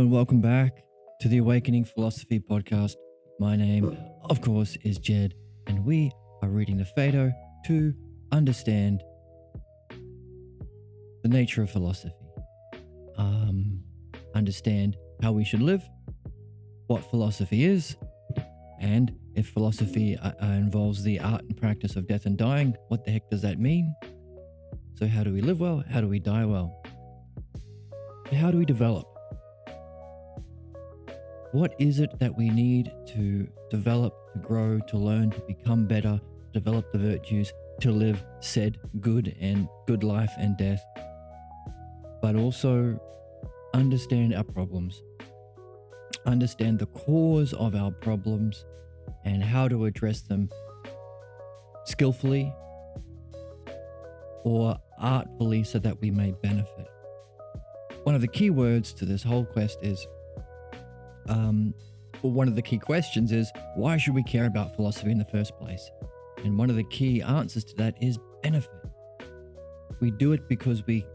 and welcome back to the Awakening Philosophy podcast. My name, of course, is Jed, and we are reading the Phaedo to understand the nature of philosophy, understand how we should live, what philosophy is, and if philosophy involves the art and practice of death and dying, what the heck does that mean? So how do we live well? How do we die well? How do we develop? What is it that we need to develop, to grow, to learn, to become better, develop the virtues, to live said good life and death, but also understand our problems, understand the cause of our problems and how to address them skillfully or artfully so that we may benefit. One of the key words to this whole quest is one of the key questions is, why should we care about philosophy in the first place? And one of the key answers to that is benefit. We do it because we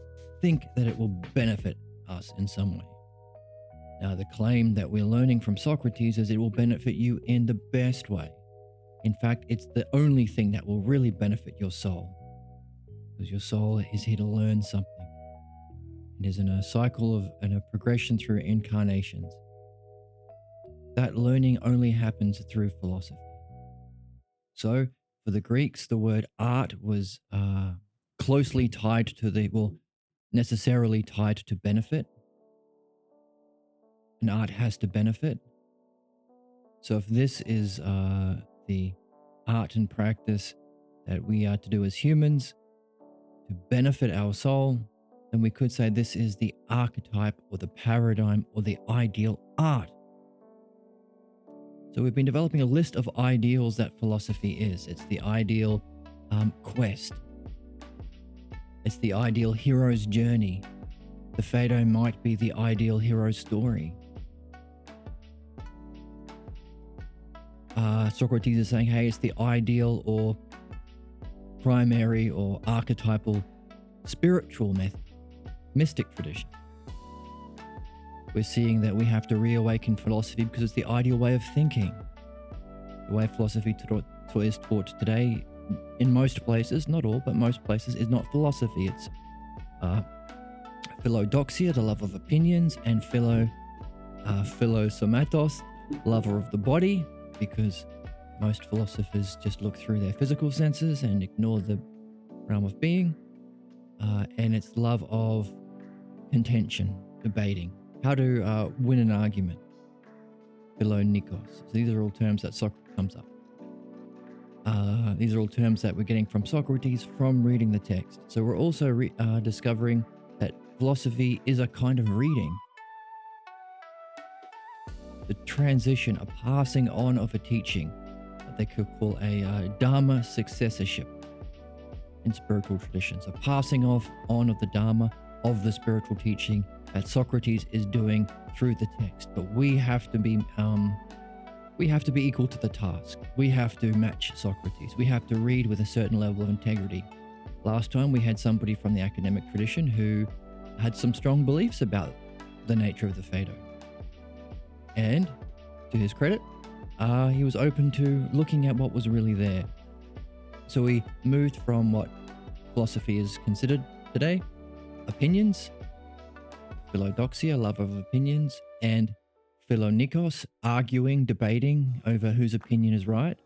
think that it will benefit us in some way. Now, the claim that we're learning from Socrates is it will benefit you in the best way. In fact, it's the only thing that will really benefit your soul, because your soul is here to learn something. It is in a cycle and a progression through incarnations. That learning only happens through philosophy. So, for the Greeks, the word art was closely tied to necessarily tied to benefit. And art has to benefit. So if this is the art and practice that we are to do as humans to benefit our soul, then we could say this is the archetype or the paradigm or the ideal art. So we've been developing a list of ideals that philosophy is. It's the ideal quest. It's the ideal hero's journey. The Phaedo might be the ideal hero's story. Socrates is saying, hey, it's the ideal or primary or archetypal spiritual method, mystic tradition. We're seeing that we have to reawaken philosophy because it's the ideal way of thinking. The way philosophy is taught today in most places, not all, but most places, is not philosophy. It's philodoxia, the love of opinions, and philosomatos, lover of the body, because most philosophers just look through their physical senses and ignore the realm of being. And it's love of contention, debating, how to win an argument. Philonikos. So these are all terms that Socrates comes up. These are all terms that we're getting from Socrates from reading the text. So we're also discovering that philosophy is a kind of reading. The transition, a passing on of a teaching, what they could call a Dharma successorship in spiritual traditions, a passing on of the Dharma of the spiritual teaching that Socrates is doing through the text. But we have to be equal to the task. We have to match Socrates. We have to read with a certain level of integrity. Last time we had somebody from the academic tradition who had some strong beliefs about the nature of the Phaedo. And to his credit, he was open to looking at what was really there. So we moved from what philosophy is considered today, opinions, philodoxia, love of opinions, and philonikos, arguing, debating over whose opinion is right.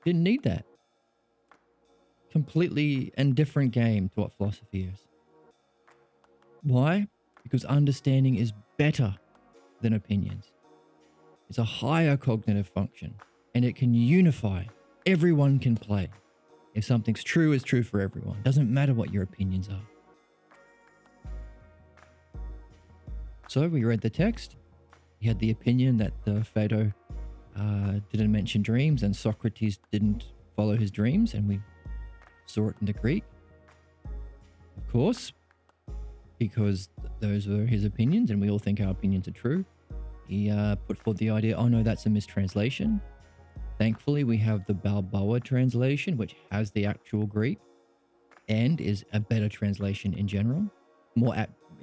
Didn't need that. Completely and different game to what philosophy is. Why? Because understanding is better than opinions. It's a higher cognitive function, and it can unify. Everyone can play. If something's true, it's true for everyone. It doesn't matter what your opinions are. So we read the text. He had the opinion that the Phaedo didn't mention dreams, and Socrates didn't follow his dreams, and we saw it in the Greek. Of course, because those were his opinions, and we all think our opinions are true. He put forth the idea, oh no, that's a mistranslation. Thankfully, we have the Balboa translation, which has the actual Greek and is a better translation in general,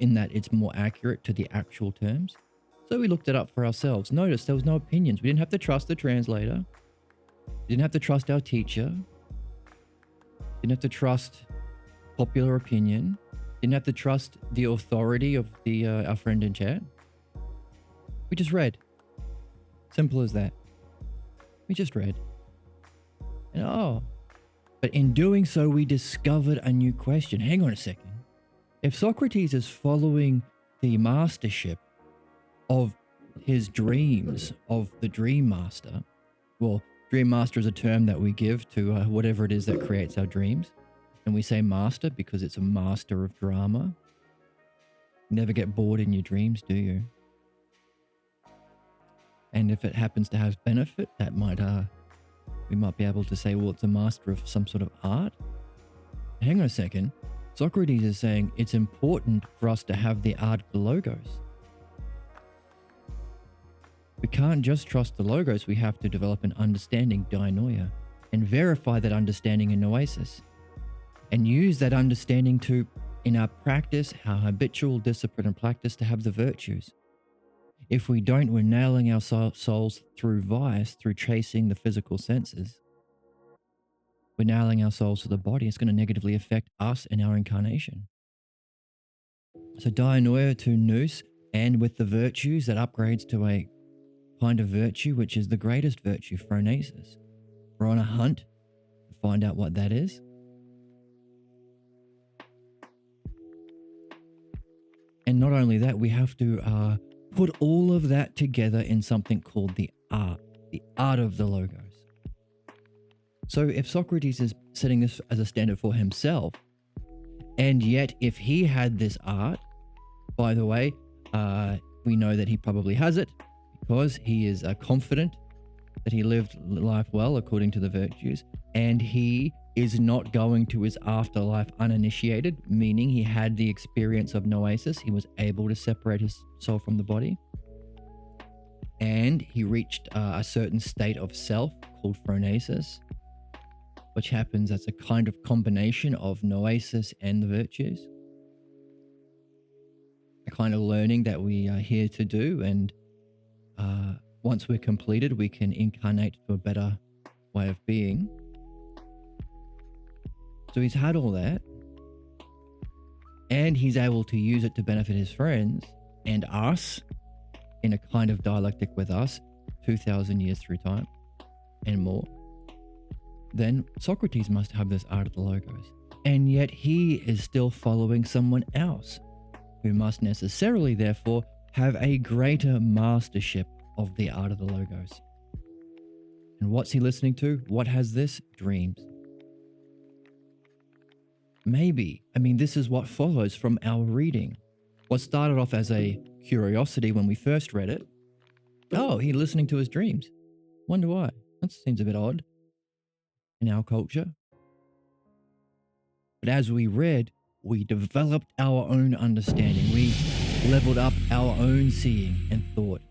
in that it's more accurate to the actual terms. So we looked it up for ourselves. Notice there was no opinions. We didn't have to trust the translator. We didn't have to trust our teacher. Didn't have to trust popular opinion. Didn't have to trust the authority of our friend in chat. We just read. Simple as that. We just read. And but in doing so, we discovered a new question. Hang on a second. If Socrates is following the mastership of his dreams, of the dream master, well, dream master is a term that we give to whatever it is that creates our dreams. And we say master because it's a master of drama. You never get bored in your dreams, do you? And if it happens to have benefit, that might we might be able to say, well, it's a master of some sort of art. Hang on a second. Socrates is saying it's important for us to have the art of the logos. We can't just trust the logos. We have to develop an understanding, dianoia, and verify that understanding in noesis, and use that understanding to, in our practice, our habitual discipline and practice, to have the virtues. If we don't, we're nailing our souls through vice, through chasing the physical senses. We're nailing our souls to the body. It's going to negatively affect us and our incarnation. So dianoia to nous, and with the virtues, that upgrades to a kind of virtue, which is the greatest virtue, phronesis. We're on a hunt to find out what that is. And not only that, we have to put all of that together in something called the art of the logos. So if Socrates is setting this as a standard for himself, and yet if he had this art, by the way, we know that he probably has it because he is confident that he lived life well according to the virtues, and he is not going to his afterlife uninitiated, meaning he had the experience of noesis. He was able to separate his soul from the body, and he reached a certain state of self called phronesis, which happens as a kind of combination of noesis and the virtues. A kind of learning that we are here to do, and once we're completed, we can incarnate to a better way of being. So he's had all that, and he's able to use it to benefit his friends and us in a kind of dialectic with us 2,000 years through time and more. Then Socrates must have this art of the logos, and yet he is still following someone else who must necessarily therefore have a greater mastership of the art of the logos. And what's he listening to? What has this? Dreams. Maybe, this is what follows from our reading. What started off as a curiosity when we first read it. Oh, he's listening to his dreams. Wonder why. That seems a bit odd in our culture. But as we read, we developed our own understanding. We leveled up our own seeing and thought.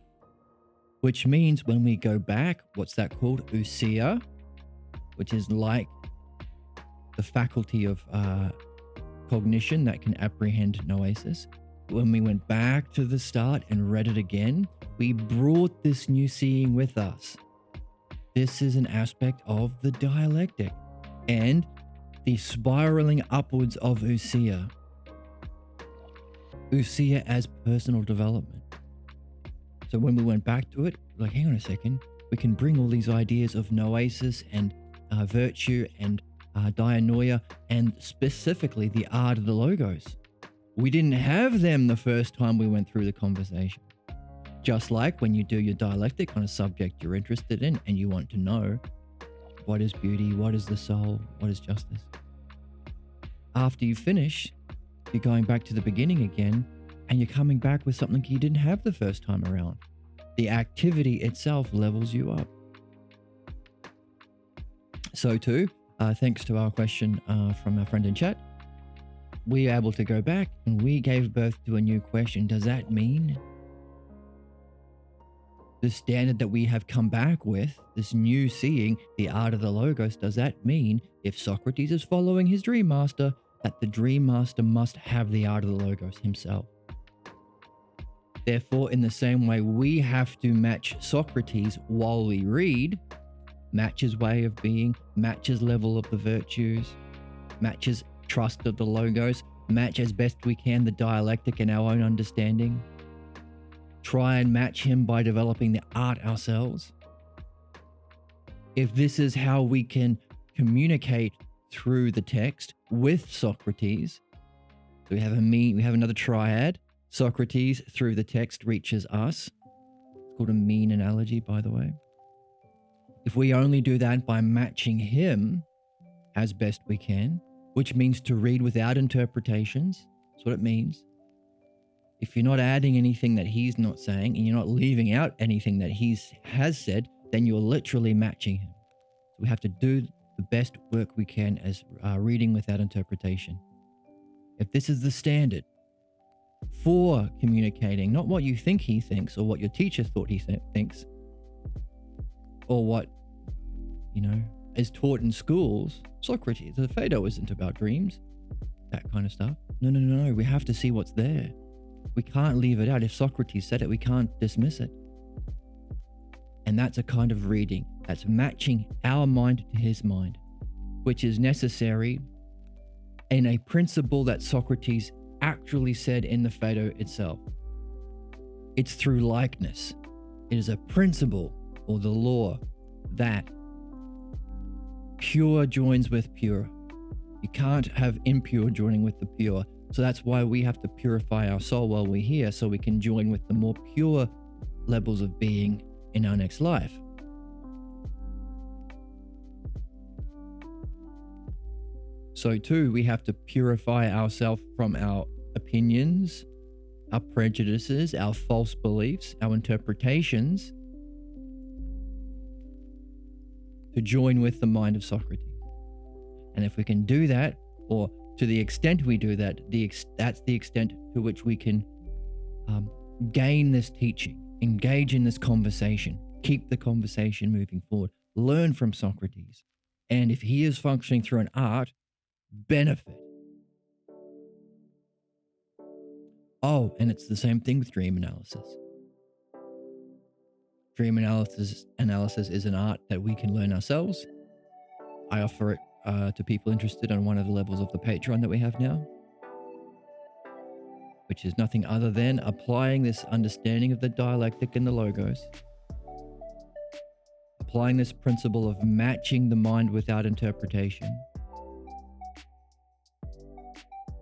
Which means when we go back, what's that called? Ousia, which is like the faculty of cognition that can apprehend noesis. When we went back to the start and read it again, we brought this new seeing with us. This is an aspect of the dialectic and the spiraling upwards of Ousia. Ousia as personal development. So when we went back to it, like, hang on a second, we can bring all these ideas of noesis and virtue and dianoia, and specifically the art of the logos. We didn't have them the first time we went through the conversation. Just like when you do your dialectic on a subject you're interested in and you want to know what is beauty, what is the soul, what is justice. After you finish, you're going back to the beginning again, and you're coming back with something you didn't have the first time around. The activity itself levels you up. So too, thanks to our question from our friend in chat, we are able to go back and we gave birth to a new question. Does that mean the standard that we have come back with, this new seeing, the art of the logos, does that mean if Socrates is following his dream master, that the dream master must have the art of the logos himself? Therefore, in the same way, we have to match Socrates while we read, match his way of being, match his level of the virtues, match his trust of the logos, match as best we can the dialectic in our own understanding. Try and match him by developing the art ourselves. If this is how we can communicate through the text with Socrates, so we have another triad. Socrates through the text reaches us. It's called a mean analogy, by the way. If we only do that by matching him as best we can, which means to read without interpretations, that's what it means. If you're not adding anything that he's not saying and you're not leaving out anything that he has said, then you're literally matching him. So we have to do the best work we can as reading without interpretation. If this is the standard for communicating, not what you think he thinks or what your teacher thought he thinks, or what, is taught in schools, Socrates, the Phaedo isn't about dreams, that kind of stuff. No. We have to see what's there. We can't leave it out. If Socrates said it, we can't dismiss it. And that's a kind of reading. That's matching our mind to his mind, which is necessary in a principle that Socrates actually said in the Phaedo itself. It's through likeness. It is a principle or the law that pure joins with pure. You can't have impure joining with the pure. So that's why we have to purify our soul while we're here, so we can join with the more pure levels of being in our next life. So too, we have to purify ourselves from our opinions, our prejudices, our false beliefs, our interpretations, to join with the mind of Socrates. And if we can do that, or to the extent we do that, that's the extent to which we can gain this teaching, engage in this conversation, keep the conversation moving forward, learn from Socrates. And if he is functioning through an art, benefit. Oh, and it's the same thing with dream analysis. Dream analysis is an art that we can learn ourselves. I offer it to people interested on one of the levels of the Patreon that we have now, which is nothing other than applying this understanding of the dialectic and the logos, applying this principle of matching the mind without interpretation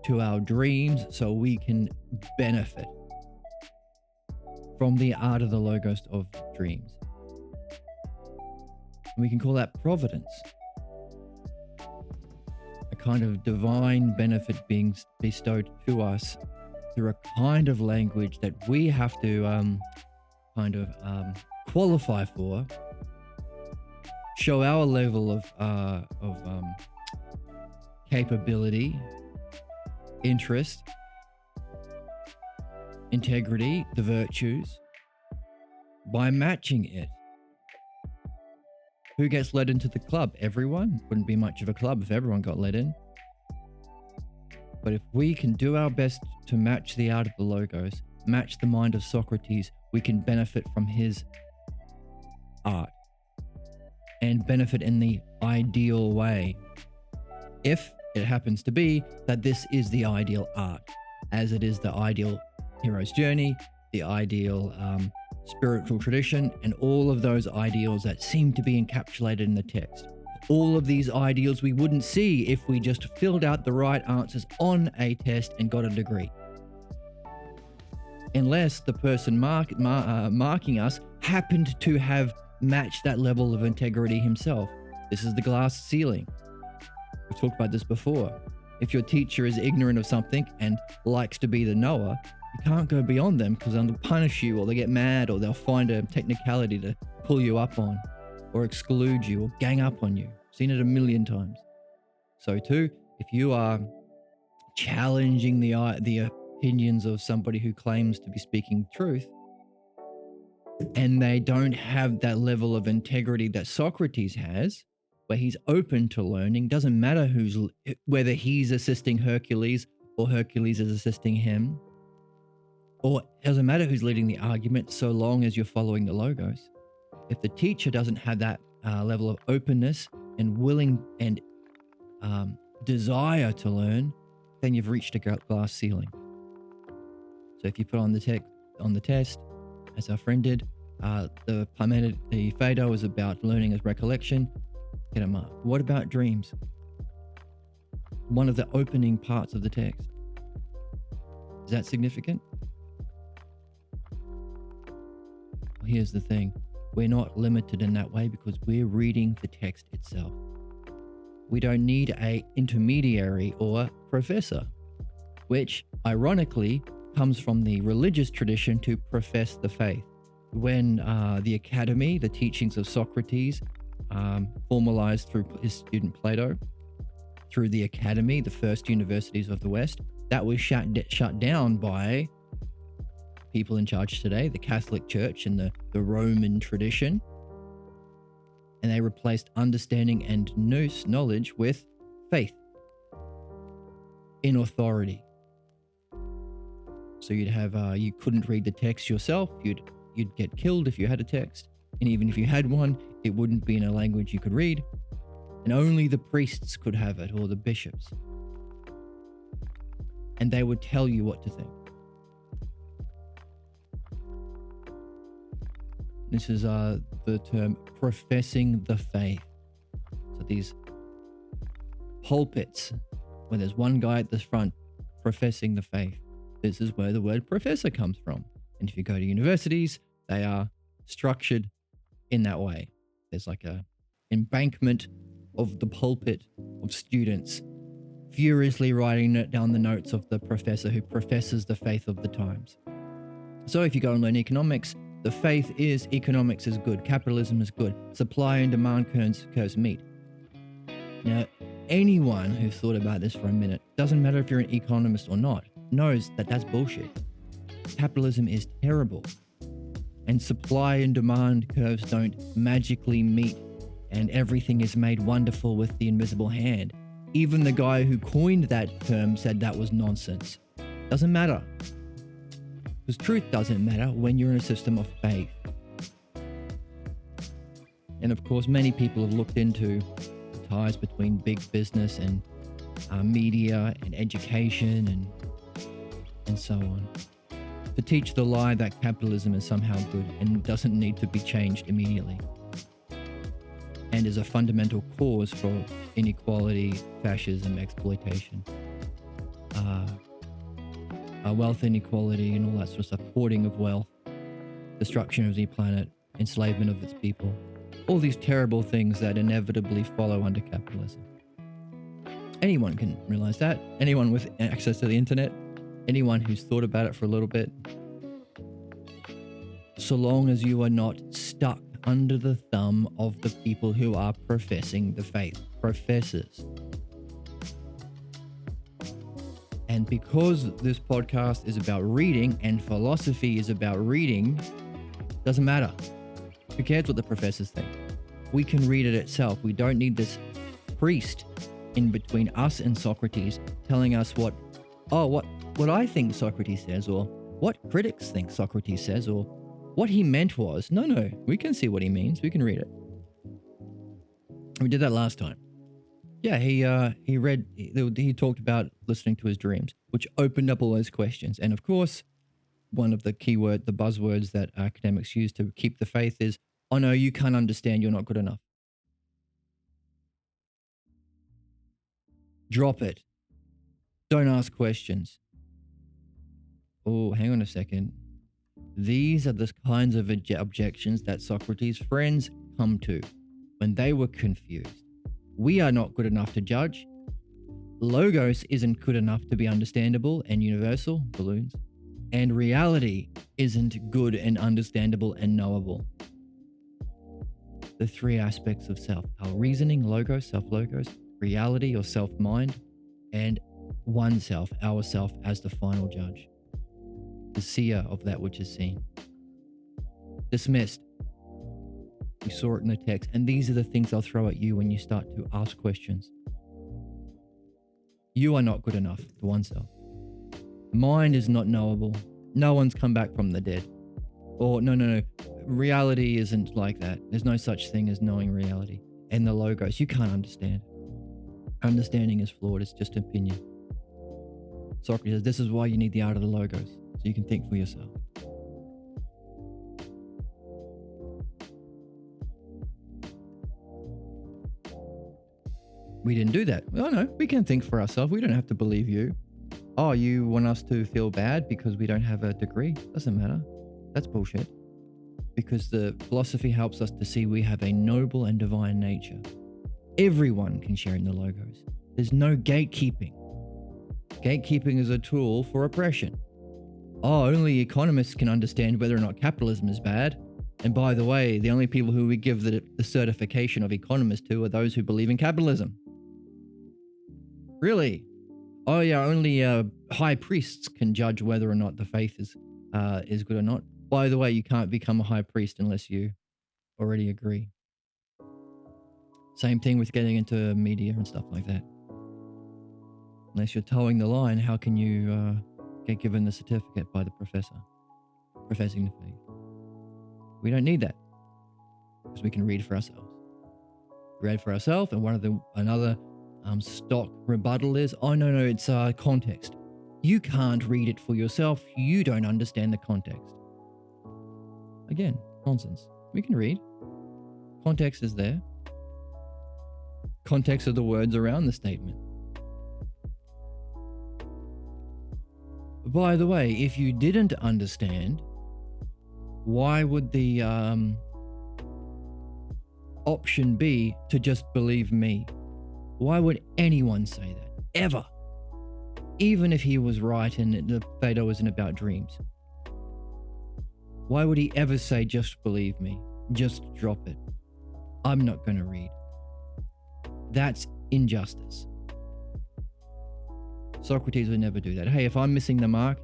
to our dreams, so we can benefit from the art of the logos of dreams. And we can call that providence, a kind of divine benefit being bestowed to us through a kind of language that we have to qualify for, show our level of capability, interest, integrity, the virtues, by matching it. Who gets led into the club? Everyone. Wouldn't be much of a club if everyone got led in. But if we can do our best to match the art of the logos, match the mind of Socrates, we can benefit from his art and benefit in the ideal way. If it happens to be that this is the ideal art, as it is the ideal hero's journey, the ideal spiritual tradition, and all of those ideals that seem to be encapsulated in the text. All of these ideals we wouldn't see if we just filled out the right answers on a test and got a degree. Unless the person marking us happened to have matched that level of integrity himself. This is the glass ceiling. We've talked about this before. If your teacher is ignorant of something and likes to be the knower, you can't go beyond them, because they'll punish you, or they get mad, or they'll find a technicality to pull you up on, or exclude you, or gang up on you. Seen it a million times. So too, if you are challenging the opinions of somebody who claims to be speaking truth, and they don't have that level of integrity that Socrates has, where he's open to learning, doesn't matter whether he's assisting Hercules or Hercules is assisting him, Or it doesn't matter who's leading the argument so long as you're following the logos. If the teacher doesn't have that level of openness and willing and desire to learn, then you've reached a glass ceiling. So if you put on the test, as our friend did, the Phaedo is about learning as recollection, get a mark. What about dreams? One of the opening parts of the text. Is that significant? Well, here's the thing. We're not limited in that way because we're reading the text itself. We don't need an intermediary or professor, which ironically comes from the religious tradition to profess the faith. When the academy, the teachings of Socrates, formalized through his student Phaedo, through the academy, the first universities of the West, that was shut down by people in charge today, the Catholic Church and the Roman tradition. And they replaced understanding and knowledge with faith in authority. So you'd have, you couldn't read the text yourself. You'd get killed if you had a text. And even if you had one, it wouldn't be in a language you could read. And only the priests could have it, or the bishops. And they would tell you what to think. This is the term professing the faith. So these pulpits, where there's one guy at the front professing the faith, this is where the word professor comes from. And if you go to universities, they are structured in that way. There's like a embankment of the pulpit of students furiously writing down the notes of the professor who professes the faith of the times. So if you go and learn economics, the faith is economics is good, capitalism is good, supply and demand curves meet. Now, anyone who's thought about this for a minute, doesn't matter if you're an economist or not, knows that that's bullshit. Capitalism is terrible. And supply and demand curves don't magically meet and everything is made wonderful with the invisible hand. Even the guy who coined that term said that was nonsense. Doesn't matter. Because truth doesn't matter when you're in a system of faith. And of course, many people have looked into the ties between big business and media and education and so on, to teach the lie that capitalism is somehow good and doesn't need to be changed immediately, and is a fundamental cause for inequality, fascism, exploitation, wealth inequality and all that sort of stuff, hoarding of wealth, destruction of the planet, enslavement of its people, all these terrible things that inevitably follow under capitalism. Anyone can realize that. Anyone with access to the internet, anyone who's thought about it for a little bit, so long as you are not stuck under the thumb of the people who are professing the faith, professors. And because this podcast is about reading and philosophy is about reading, doesn't matter. Who cares what the professors think? We can read it itself. We don't need this priest in between us and Socrates telling us what I think Socrates says, or what critics think Socrates says, or what he meant was. No, we can see what he means. We can read it. We did that last time. Yeah, he talked about listening to his dreams, which opened up all those questions. And of course, one of the the buzzwords that academics use to keep the faith is, oh no, you can't understand, you're not good enough. Drop it. Don't ask questions. Oh, hang on a second. These are the kinds of objections that Socrates' friends come to when they were confused. We are not good enough to judge. Logos isn't good enough to be understandable and universal, balloons. And reality isn't good and understandable and knowable. The three aspects of self: our reasoning, logos, self-logos, reality or self-mind, and oneself, ourself as the final judge, the seer of that which is seen. Dismissed. We saw it in the text, and these are the things I'll throw at you when you start to ask questions. You are not good enough to oneself. Mind is not knowable. No one's come back from the dead. Or no. Reality isn't like that. There's no such thing as knowing reality. And the logos, you can't understand. Understanding is flawed. It's just opinion. Socrates says, this is why you need the art of the logos, so you can think for yourself. We didn't do that. Oh no, we can think for ourselves. We don't have to believe you. Oh, you want us to feel bad because we don't have a degree? Doesn't matter. That's bullshit. Because the philosophy helps us to see we have a noble and divine nature. Everyone can share in the logos. There's no gatekeeping. Gatekeeping is a tool for oppression. Oh, only economists can understand whether or not capitalism is bad. And by the way, the only people who we give the certification of economist to are those who believe in capitalism. Really? Oh yeah, only high priests can judge whether or not the faith is good or not. By the way, you can't become a high priest unless you already agree. Same thing with getting into media and stuff like that. Unless you're towing the line, how can you get given the certificate by the professor professing the faith? We don't need that because we can read for ourselves. Read for ourselves, and another stock rebuttal is, oh no, it's context. You can't read it for yourself. You don't understand the context. Again, nonsense. We can read. Context is there. Context of the words around the statement. By the way, if you didn't understand, why would the option be to just believe me? Why would anyone say that? Ever? Even if he was right and the Phaedo isn't about dreams. Why would he ever say, just believe me? Just drop it. I'm not going to read. That's injustice. Socrates would never do that. Hey, if I'm missing the mark,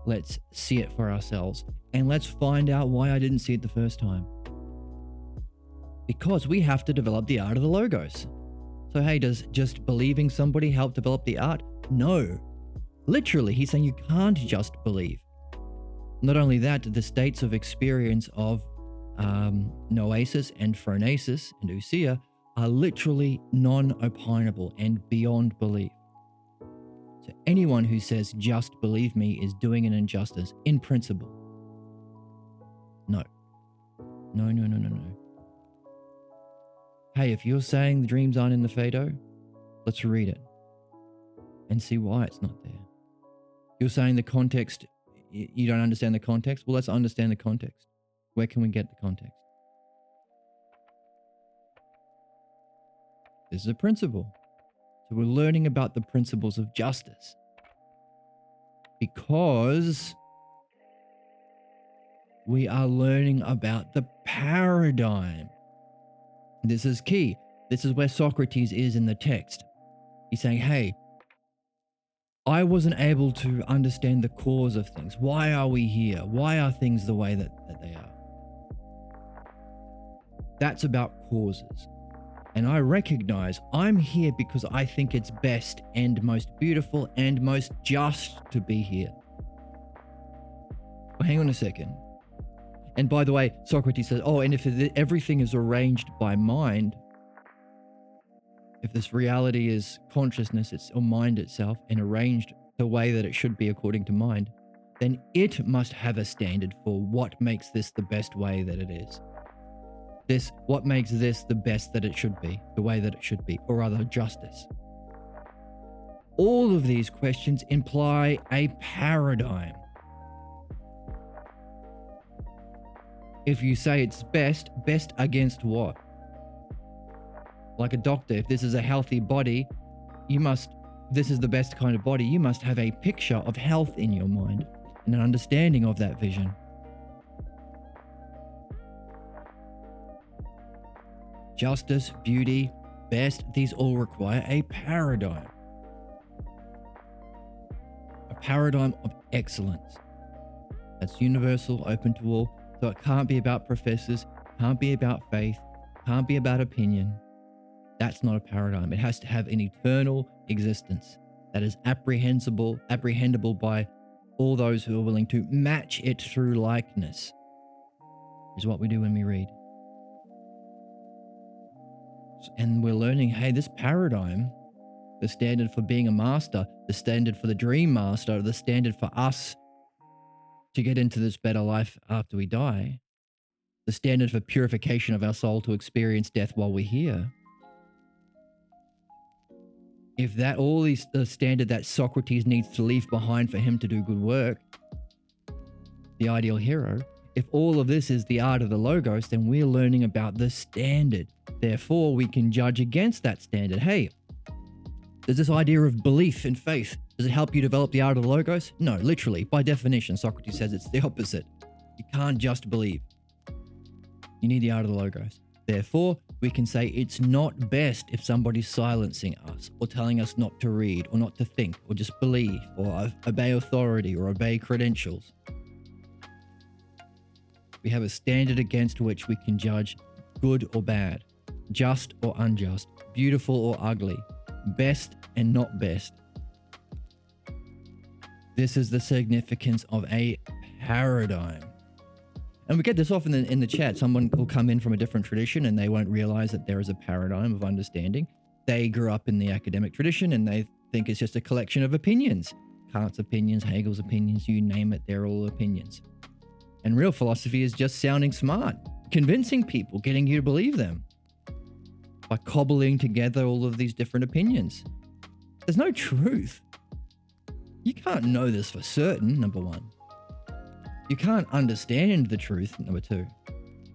let's see it for ourselves. And let's find out why I didn't see it the first time. Because we have to develop the art of the logos. So hey, does just believing somebody help develop the art? No. Literally, he's saying you can't just believe. Not only that, the states of experience of noesis and phronesis and ousia are literally non-opinable and beyond belief. So anyone who says just believe me is doing an injustice in principle. No. No. Hey, if you're saying the dreams aren't in the Phaedo, let's read it and see why it's not there. You're saying the context, you don't understand the context? Well, let's understand the context. Where can we get the context? This is a principle. So we're learning about the principles of justice. Because we are learning about the paradigm. This is key. This is where Socrates is in the text. He's saying, hey, I wasn't able to understand the cause of things. Why are we here? Why are things the way that they are? That's about causes. And I recognize I'm here because I think it's best and most beautiful and most just to be here. Well, hang on a second. And by the way, Socrates says, oh, and if everything is arranged by mind, if this reality is consciousness, or mind itself, and arranged the way that it should be according to mind, then it must have a standard for what makes this the best way that it is. What makes this the best that it should be, the way that it should be, or rather justice. All of these questions imply a paradigm. If you say it's best against what? Like a doctor, if this is a healthy body, this is the best kind of body, you must have a picture of health in your mind and an understanding of that vision. Justice, beauty, best, these all require a paradigm. A paradigm of excellence. That's universal, open to all. So it can't be about professors, can't be about faith, can't be about opinion. That's not a paradigm. It has to have an eternal existence that is apprehendable by all those who are willing to match it through likeness, is what we do when we read. And we're learning, hey, this paradigm, the standard for being a master, the standard for the dream master, the standard for us to get into this better life after we die, the standard for purification of our soul to experience death while we're here. If that all is the standard that Socrates needs to leave behind for him to do good work, the ideal hero, if all of this is the art of the logos, then we're learning about the standard. Therefore, we can judge against that standard. Hey, does this idea of belief and faith, does it help you develop the art of the logos? No, literally, by definition, Socrates says it's the opposite. You can't just believe. You need the art of the logos. Therefore, we can say it's not best if somebody's silencing us or telling us not to read or not to think or just believe or obey authority or obey credentials. We have a standard against which we can judge good or bad, just or unjust, beautiful or ugly, best and not best. This is the significance of a paradigm. And we get this often in the chat. Someone will come in from a different tradition and they won't realize that there is a paradigm of understanding. They grew up in the academic tradition and they think it's just a collection of opinions. Kant's opinions, Hegel's opinions, you name it, they're all opinions. And real philosophy is just sounding smart, convincing people, getting you to believe them by cobbling together all of these different opinions. There's no truth. You can't know this for certain, number one. You can't understand the truth, number two.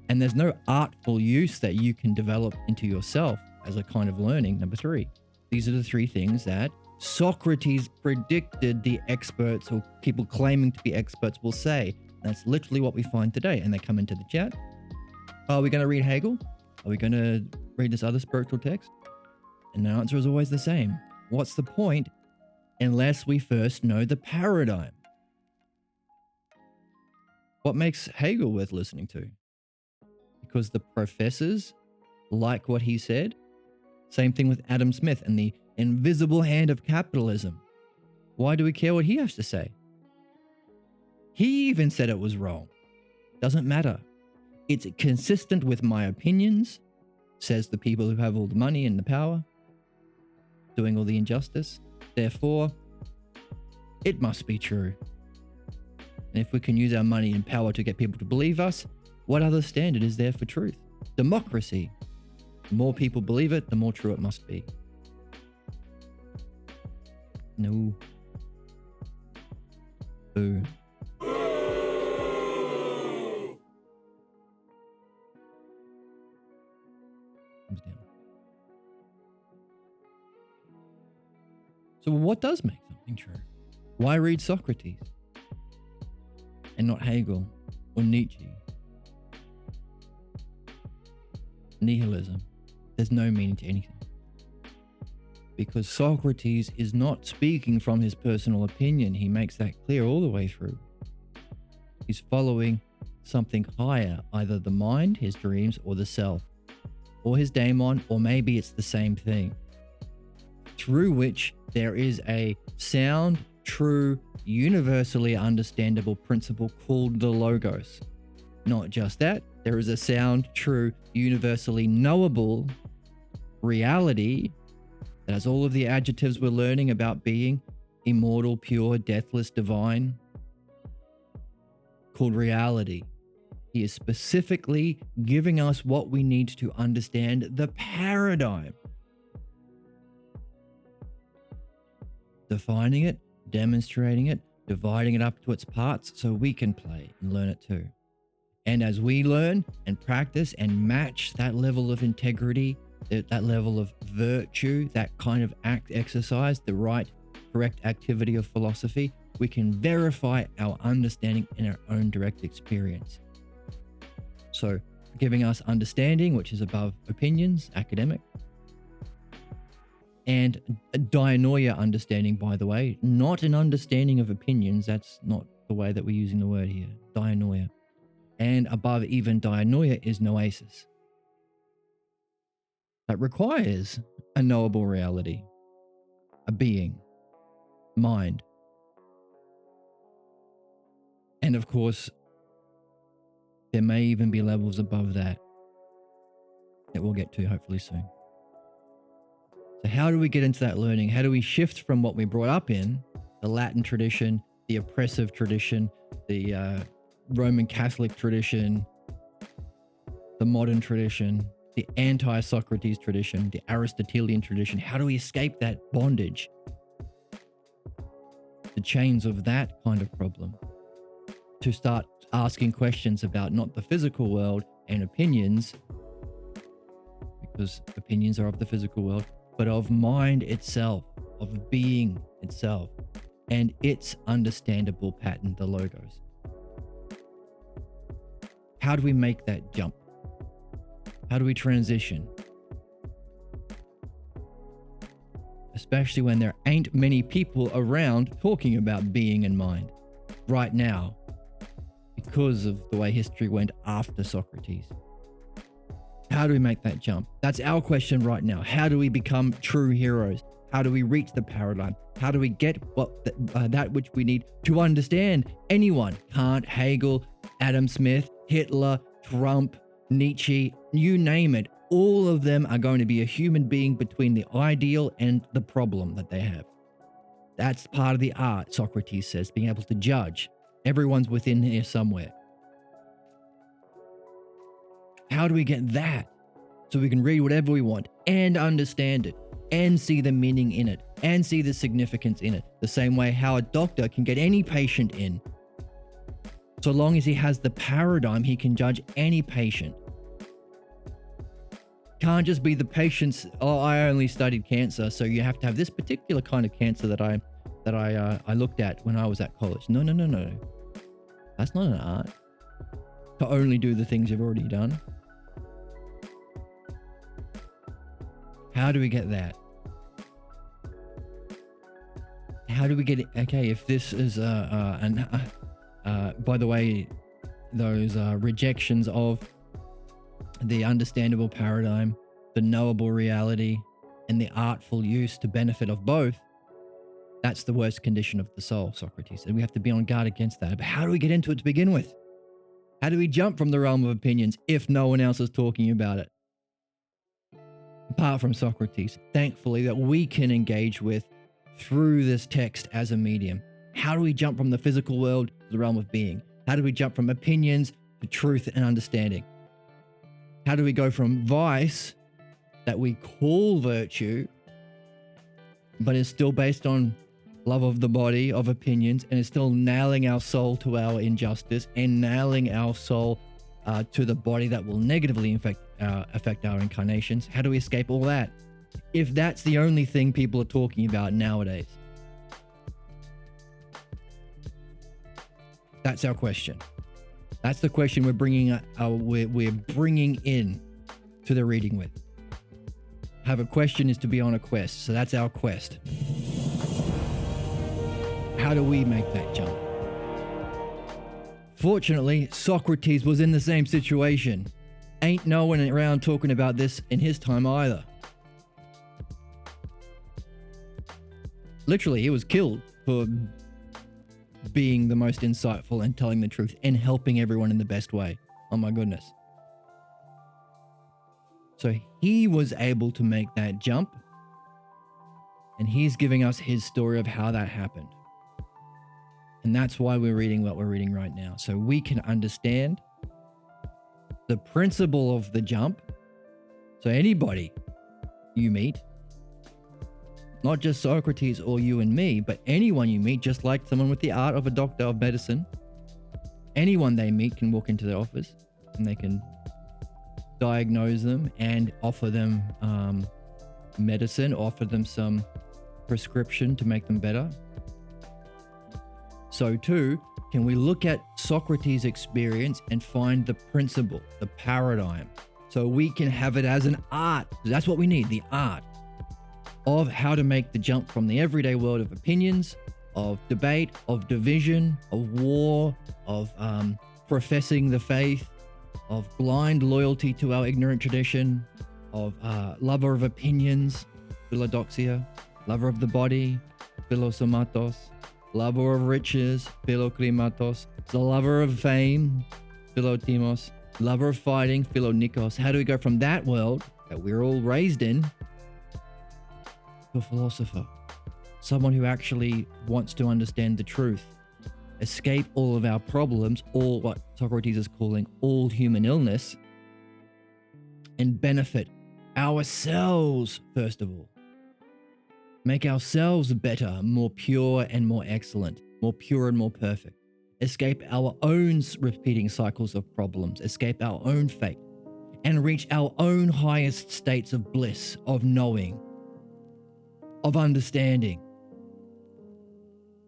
And there's no artful use that you can develop into yourself as a kind of learning, number three. These are the three things that Socrates predicted the experts or people claiming to be experts will say. That's literally what we find today. And they come into the chat. Are we going to read Hegel? Are we going to read this other spiritual text? And the answer is always the same. What's the point unless we first know the paradigm? What makes Hegel worth listening to? Because the professors like what he said. Same thing with Adam Smith and the invisible hand of capitalism. Why do we care what he has to say? He even said it was wrong. Doesn't matter. It's consistent with my opinions, says the people who have all the money and the power, doing all the injustice. Therefore, it must be true. And if we can use our money and power to get people to believe us, what other standard is there for truth? Democracy. The more people believe it, the more true it must be. No. Boo. Comes down. So what does make something true? Why read Socrates and not Hegel or Nietzsche? Nihilism. There's no meaning to anything. Because Socrates is not speaking from his personal opinion. He makes that clear all the way through. He's following something higher, either the mind, his dreams, or the self, or his daemon, or maybe it's the same thing, through which there is a sound, true, universally understandable principle called the Logos. Not just that, there is a sound, true, universally knowable reality that has all of the adjectives we're learning about being immortal, pure, deathless, divine, called reality. He is specifically giving us what we need to understand the paradigm. Defining it, demonstrating it, dividing it up to its parts so we can play and learn it too. And as we learn and practice and match that level of integrity, that level of virtue, that kind of exercise, the right, correct activity of philosophy, we can verify our understanding in our own direct experience. So giving us understanding, which is above opinions, academic, and a dianoia understanding, by the way, not an understanding of opinions. That's not the way that we're using the word here. Dianoia. And above even dianoia is noesis. That requires a knowable reality, a being, mind. And of course, there may even be levels above that we'll get to hopefully soon. So how do we get into that learning? How do we shift from what we brought up in, the Latin tradition, the oppressive tradition, the Roman Catholic tradition, the modern tradition, the anti-Socrates tradition, the Aristotelian tradition? How do we escape that bondage, the chains of that kind of problem, to start asking questions about not the physical world and opinions, because opinions are of the physical world, but of mind itself, of being itself, and its understandable pattern, the logos. How do we make that jump? How do we transition? Especially when there ain't many people around talking about being and mind right now, because of the way history went after Socrates. How do we make that jump? That's our question right now. How do we become true heroes? How do we reach the paradigm? How do we get that which we need to understand anyone? Kant, Hegel, Adam Smith, Hitler, Trump, Nietzsche, you name it. All of them are going to be a human being between the ideal and the problem that they have. That's part of the art, Socrates says, being able to judge. Everyone's within here somewhere. How do we get that so we can read whatever we want and understand it and see the meaning in it and see the significance in it? The same way how a doctor can get any patient in. So long as he has the paradigm, he can judge any patient. Can't just be the patient's, oh, I only studied cancer, so you have to have this particular kind of cancer that I looked at when I was at college. No. That's not an art. To only do the things you've already done. How do we get that? How do we get it? Okay, if this is by the way, those rejections of the understandable paradigm, the knowable reality, and the artful use to benefit of both, that's the worst condition of the soul, Socrates said. We have to be on guard against that. But how do we get into it to begin with? How do we jump from the realm of opinions if no one else is talking about it? Apart from Socrates, thankfully, that we can engage with through this text as a medium. How do we jump from the physical world to the realm of being? How do we jump from opinions to truth and understanding? How do we go from vice that we call virtue, but is still based on love of the body, of opinions, and is still nailing our soul to our injustice and nailing our soul to the body that will negatively affect our incarnations? How do we escape all that if that's the only thing people are talking about nowadays? That's our question. That's the question we're bringing in to the reading with. Have a question is to be on a quest, so that's our quest. How do we make that jump? Fortunately, Socrates was in the same situation. Ain't no one around talking about this in his time either. Literally, he was killed for being the most insightful and telling the truth and helping everyone in the best way. Oh my goodness. So he was able to make that jump, and he's giving us his story of how that happened. And that's why we're reading what we're reading right now, so we can understand the principle of the jump. So anybody you meet, not just Socrates or you and me, but anyone you meet, just like someone with the art of a doctor of medicine, anyone they meet can walk into their office and they can diagnose them and offer them medicine, offer them some prescription to make them better. So too, can we look at Socrates' experience and find the principle, the paradigm, so we can have it as an art. That's what we need, the art of how to make the jump from the everyday world of opinions, of debate, of division, of war, of professing the faith, of blind loyalty to our ignorant tradition, of lover of opinions, philodoxia, lover of the body, philosomatos, lover of riches, philoklimatos, the lover of fame, philotimos, lover of fighting, philonikos. How do we go from that world that we're all raised in to a philosopher? Someone who actually wants to understand the truth, escape all of our problems, all what Socrates is calling all human illness, and benefit ourselves first of all. Make ourselves better, more pure and more excellent, more pure and more perfect. Escape our own repeating cycles of problems, escape our own fate, and reach our own highest states of bliss, of knowing, of understanding,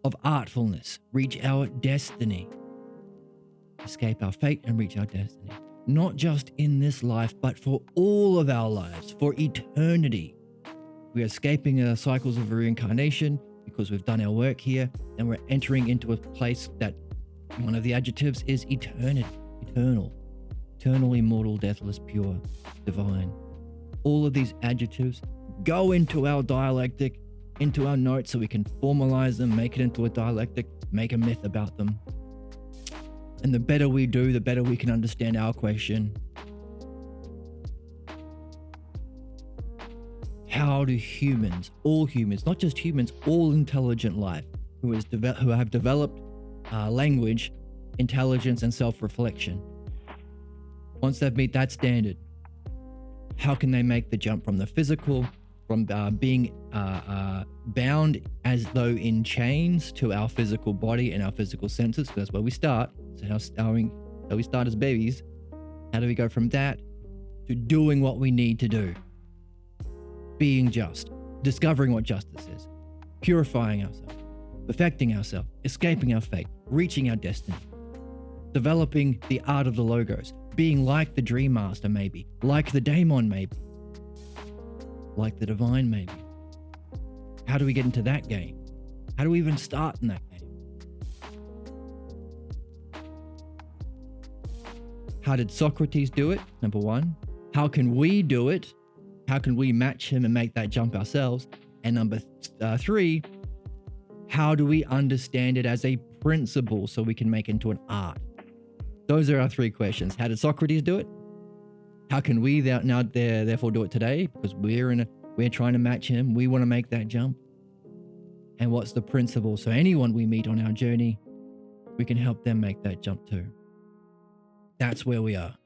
of artfulness. Reach our destiny. Escape our fate and reach our destiny. Not just in this life, but for all of our lives, for eternity. We're escaping the cycles of reincarnation because we've done our work here, and we're entering into a place that one of the adjectives is eternity, eternal, immortal, deathless, pure, divine. All of these adjectives go into our dialectic, into our notes, so we can formalize them, make it into a dialectic, make a myth about them. And the better we do, the better we can understand our question. How do humans, all humans, not just humans, all intelligent life who have developed language, intelligence, and self-reflection, once they've met that standard, how can they make the jump from the physical, from being bound as though in chains to our physical body and our physical senses? That's where we start. So how we start as babies. How do we go from that to doing what we need to do? Being just, discovering what justice is, purifying ourselves, perfecting ourselves, escaping our fate, reaching our destiny, developing the art of the logos, being like the dream master maybe, like the daemon maybe, like the divine maybe. How do we get into that game? How do we even start in that game? How did Socrates do it? Number one. How can we do it? How can we match him and make that jump ourselves? And number three, how do we understand it as a principle so we can make it into an art? Those are our three questions. How did Socrates do it? How can we now therefore do it today? Because we're trying to match him. We want to make that jump. And what's the principle? So anyone we meet on our journey, we can help them make that jump too. That's where we are.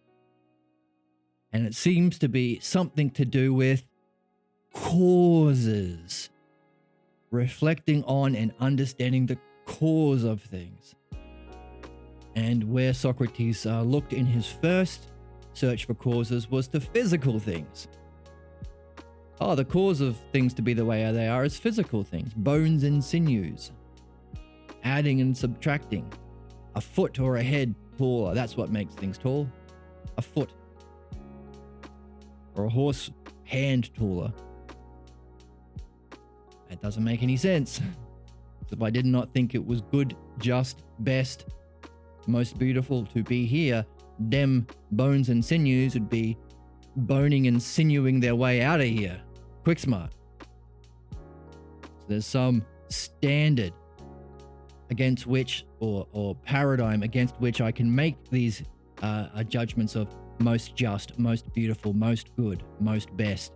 And it seems to be something to do with causes. Reflecting on and understanding the cause of things. And where Socrates looked in his first search for causes was to physical things. Oh, the cause of things to be the way they are is physical things. Bones and sinews. Adding and subtracting. A foot or a head taller. That's what makes things tall. A foot. Or a horse hand taller. That doesn't make any sense. If I did not think it was good, just, best, most beautiful to be here, them bones and sinews would be boning and sinewing their way out of here. Quick smart. So there's some standard against which, or paradigm against which I can make these judgments of most just, most beautiful, most good, most best.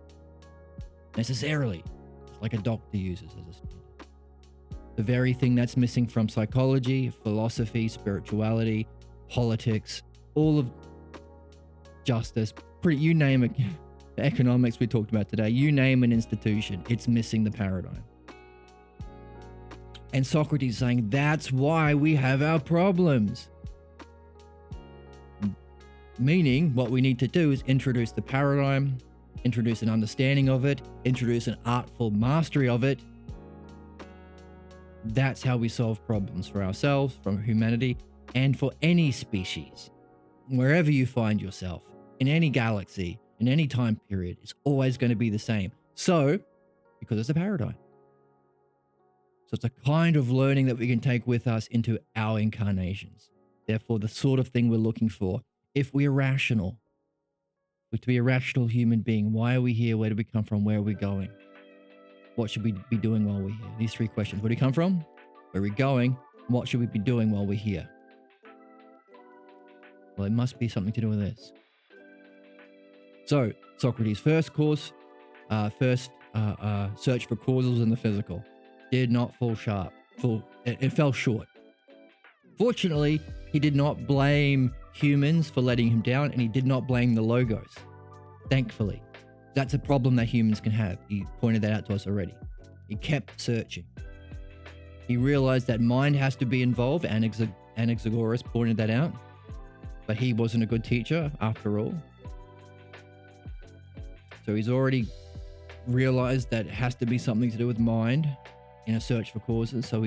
Necessarily. It's like a doctor uses as a standard. The very thing that's missing from psychology, philosophy, spirituality, politics, all of justice, you name it, the economics we talked about today, you name an institution, it's missing the paradigm. And Socrates is saying that's why we have our problems. Meaning, what we need to do is introduce the paradigm, introduce an understanding of it, introduce an artful mastery of it. That's how we solve problems for ourselves, for humanity, and for any species. Wherever you find yourself, in any galaxy, in any time period, it's always going to be the same. So, because it's a paradigm. So it's a kind of learning that we can take with us into our incarnations. Therefore, the sort of thing we're looking for. If we're rational, to be a rational human being, why are we here? Where do we come from? Where are we going? What should we be doing while we're here? These three questions. Where do we come from? Where are we going? What should we be doing while we're here? Well, it must be something to do with this. So, Socrates' first search for causals in the physical did not fall sharp. It fell short. Fortunately, he did not blame humans for letting him down, and he did not blame the logos. Thankfully. That's a problem that humans can have. He pointed that out to us already. He kept searching. He realized that mind has to be involved. Anaxagoras pointed that out. But he wasn't a good teacher after all. So he's already realized that it has to be something to do with mind in a search for causes. So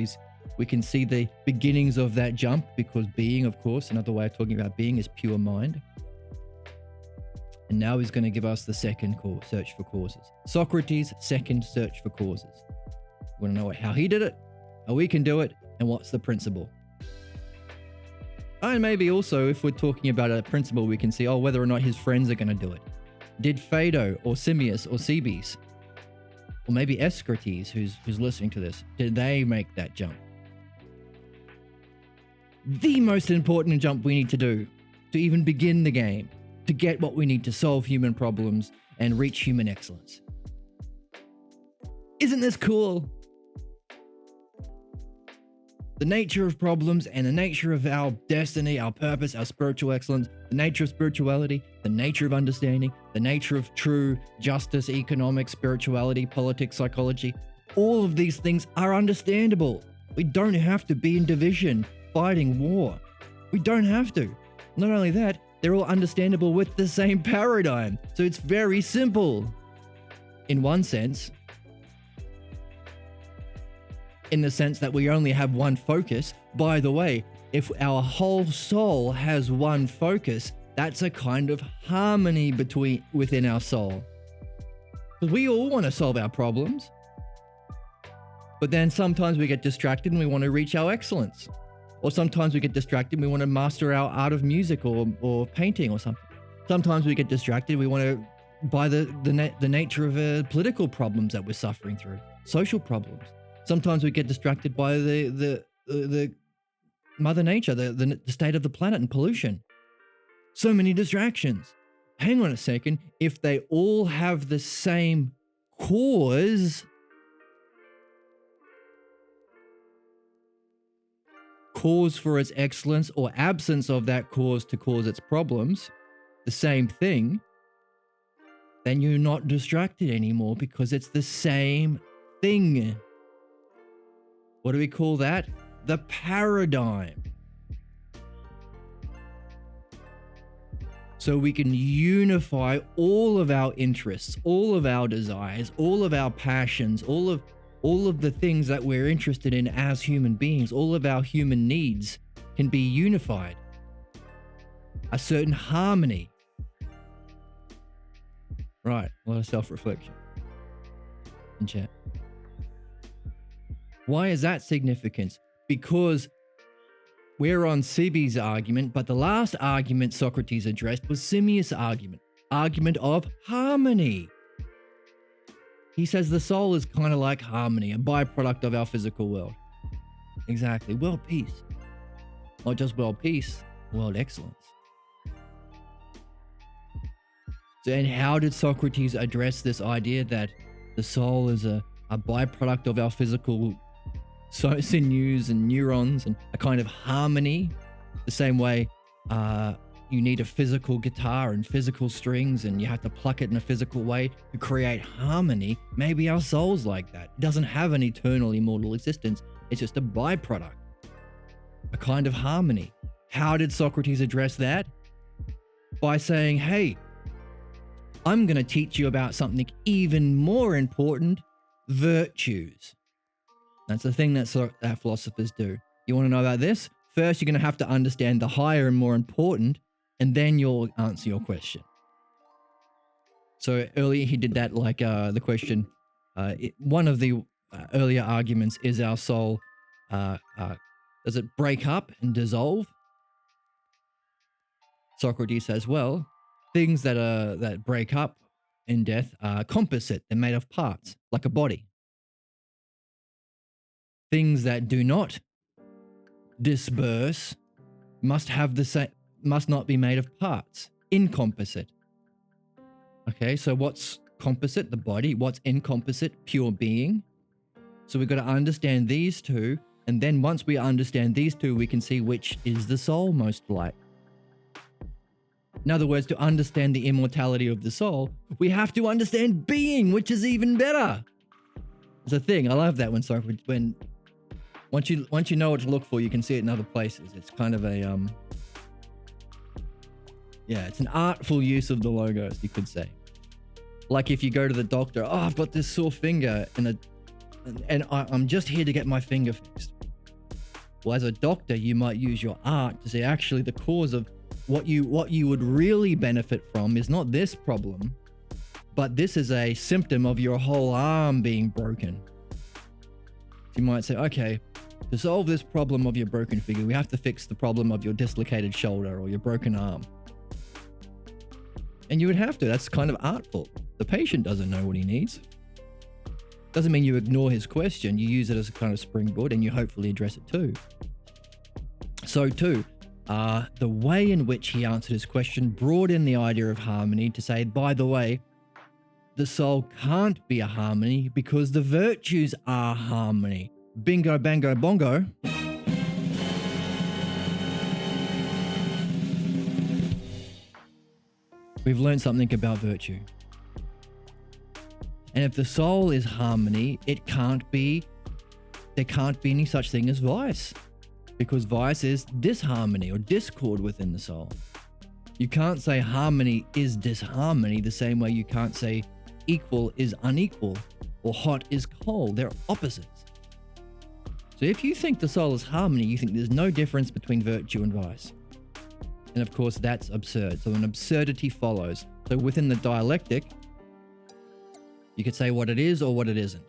we can see the beginnings of that jump, because being, of course, another way of talking about being is pure mind. And now he's going to give us the second search for causes. Socrates' second search for causes. We want to know how he did it, how we can do it, and what's the principle. And maybe also, if we're talking about a principle, we can see, whether or not his friends are going to do it. Did Phaedo or Simmias or Cebes, or maybe Socrates, who's listening to this, did they make that jump? The most important jump we need to do to even begin the game, to get what we need to solve human problems and reach human excellence. Isn't this cool? The nature of problems and the nature of our destiny, our purpose, our spiritual excellence, the nature of spirituality, the nature of understanding, the nature of true justice, economics, spirituality, politics, psychology. All of these things are understandable. We don't have to be in division, fighting war. We don't have to. Not only that, they're all understandable with the same paradigm. So it's very simple. In one sense. In the sense that we only have one focus. By the way, if our whole soul has one focus, that's a kind of harmony within our soul. Because we all want to solve our problems. But then sometimes we get distracted and we want to reach our excellence. Or sometimes we get distracted and we want to master our art of music or painting or something. Sometimes we get distracted, we want to, by the nature of political problems that we're suffering through, social problems. Sometimes we get distracted by the mother nature, the state of the planet and pollution. So many distractions. Hang on a second. If they all have the same cause for its excellence, or absence of that cause to cause its problems, the same thing, then you're not distracted anymore, because it's the same thing. What do we call that? The paradigm. So we can unify all of our interests, all of our desires, all of our passions, all of the things that we're interested in as human beings, all of our human needs can be unified. A certain harmony. Right, a lot of self-reflection in chat. Why is that significant? Because we're on Cebes' argument, but the last argument Socrates addressed was Simmias' argument of harmony. He says the soul is kind of like harmony, a byproduct of our physical world. Exactly, world peace. Not just world peace, world excellence. So, and how did Socrates address this idea that the soul is a byproduct of our physical sinews and neurons, and a kind of harmony? The same way you need a physical guitar and physical strings, and you have to pluck it in a physical way to create harmony. Maybe our soul's like that. It doesn't have an eternal, immortal existence. It's just a byproduct, a kind of harmony. How did Socrates address that? By saying, hey, I'm going to teach you about something even more important, virtues. That's the thing that philosophers do. You want to know about this? First, you're going to have to understand the higher and more important, and then you'll answer your question. So earlier he did that, like the question, one of the earlier arguments is our soul, does it break up and dissolve? Socrates says, well, things that break up in death are composite. They're made of parts, like a body. things that do not disperse must have the same, must not be made of parts. Incomposite. Okay, so what's composite? The body. What's incomposite? Pure being. So we've got to understand these two, and then once we understand these two, we can see which is the soul most like. In other words, to understand the immortality of the soul, we have to understand being, which is even better. It's a thing. I love that when once you know what to look for, you can see it in other places. It's kind of a it's an artful use of the logos, you could say. Like if you go to the doctor, oh, I've got this sore finger, and I'm just here to get my finger fixed. Well, as a doctor, you might use your art to say, actually, the cause of what you would really benefit from is not this problem, but this is a symptom of your whole arm being broken. So you might say, okay, to solve this problem of your broken finger, we have to fix the problem of your dislocated shoulder or your broken arm. And you would have to. That's kind of artful. The patient doesn't know what he needs. Doesn't mean you ignore his question. You use it as a kind of springboard and you hopefully address it too. So too, the way in which he answered his question brought in the idea of harmony to say, by the way, the soul can't be a harmony because the virtues are harmony. Bingo, bango, bongo. We've learned something about virtue. And if the soul is harmony, there can't be any such thing as vice. Because vice is disharmony or discord within the soul. You can't say harmony is disharmony the same way you can't say equal is unequal or hot is cold. They're opposites. So if you think the soul is harmony, you think there's no difference between virtue and vice. And of course, that's absurd. So an absurdity follows. So within the dialectic, you could say what it is or what it isn't.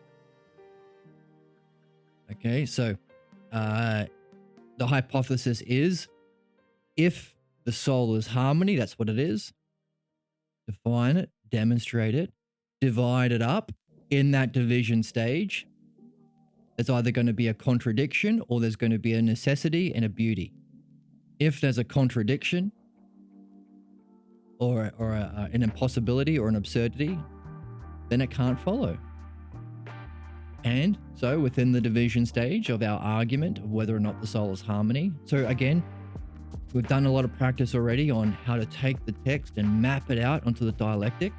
Okay, so the hypothesis is if the soul is harmony, that's what it is. Define it, demonstrate it, divide it up. In that division stage, there's either going to be a contradiction or there's going to be a necessity and a beauty. If there's a contradiction or an impossibility or an absurdity, then it can't follow. And so within the division stage of our argument of whether or not the soul is harmony, so again, we've done a lot of practice already on how to take the text and map it out onto the dialectic.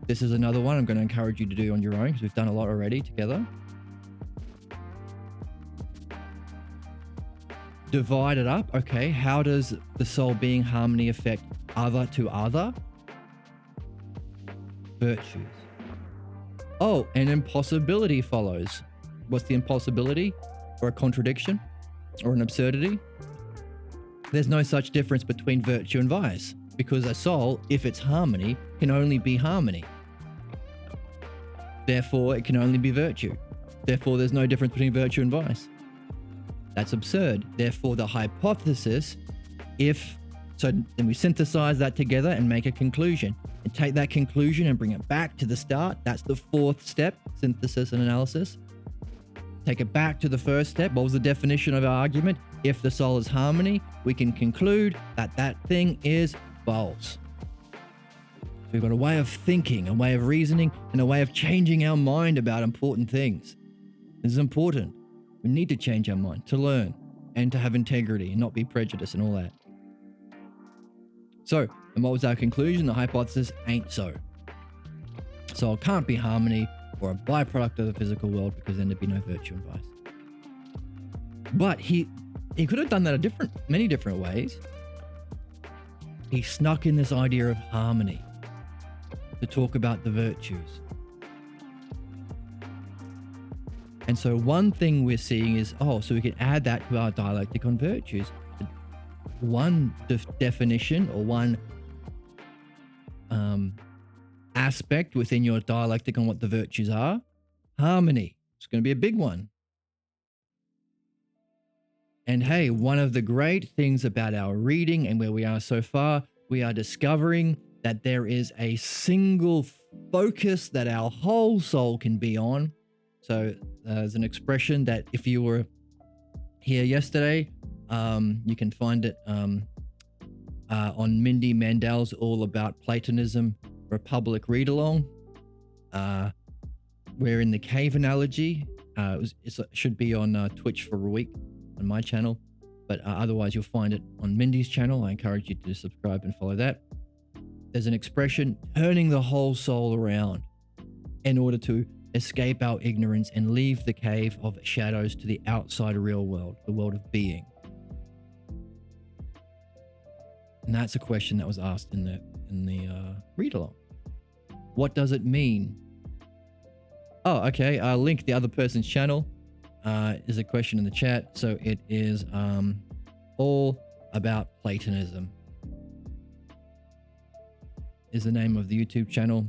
This is another one I'm going to encourage you to do on your own because we've done a lot already together. Divide it up. Okay, how does the soul being harmony affect other to other? Virtues. Oh, an impossibility follows. What's the impossibility? Or a contradiction? Or an absurdity? There's no such difference between virtue and vice, because a soul, if it's harmony, can only be harmony. Therefore, it can only be virtue. Therefore, there's no difference between virtue and vice. That's absurd. Therefore, the hypothesis, then we synthesize that together and make a conclusion. And take that conclusion and bring it back to the start. That's the fourth step, synthesis and analysis. Take it back to the first step. What was the definition of our argument? If the soul is harmony, we can conclude that that thing is false. So we've got a way of thinking, a way of reasoning, and a way of changing our mind about important things. This is important. We need to change our mind to learn and to have integrity and not be prejudiced and all that. So, and what was our conclusion? The hypothesis ain't so. Soul can't be harmony or a byproduct of the physical world because then there'd be no virtue and vice. But he could have done that many different ways. He snuck in this idea of harmony to talk about the virtues. And so one thing we're seeing is, so we can add that to our dialectic on virtues. One definition or one aspect within your dialectic on what the virtues are, harmony. It's going to be a big one. And hey, one of the great things about our reading and where we are so far, we are discovering that there is a single focus that our whole soul can be on. So there's an expression that if you were here yesterday, you can find it on Mindy Mandel's All About Platonism Republic read along. We're in the cave analogy. It should be on Twitch for a week on my channel, but otherwise you'll find it on Mindy's channel. I encourage you to subscribe and follow that. There's an expression, turning the whole soul around in order to escape our ignorance and leave the cave of shadows to the outside real world, the world of being. And that's a question that was asked in the read along. What does it mean? Oh, okay. I'll link the other person's channel. Is a question in the chat. So it is all about Platonism. Is the name of the YouTube channel.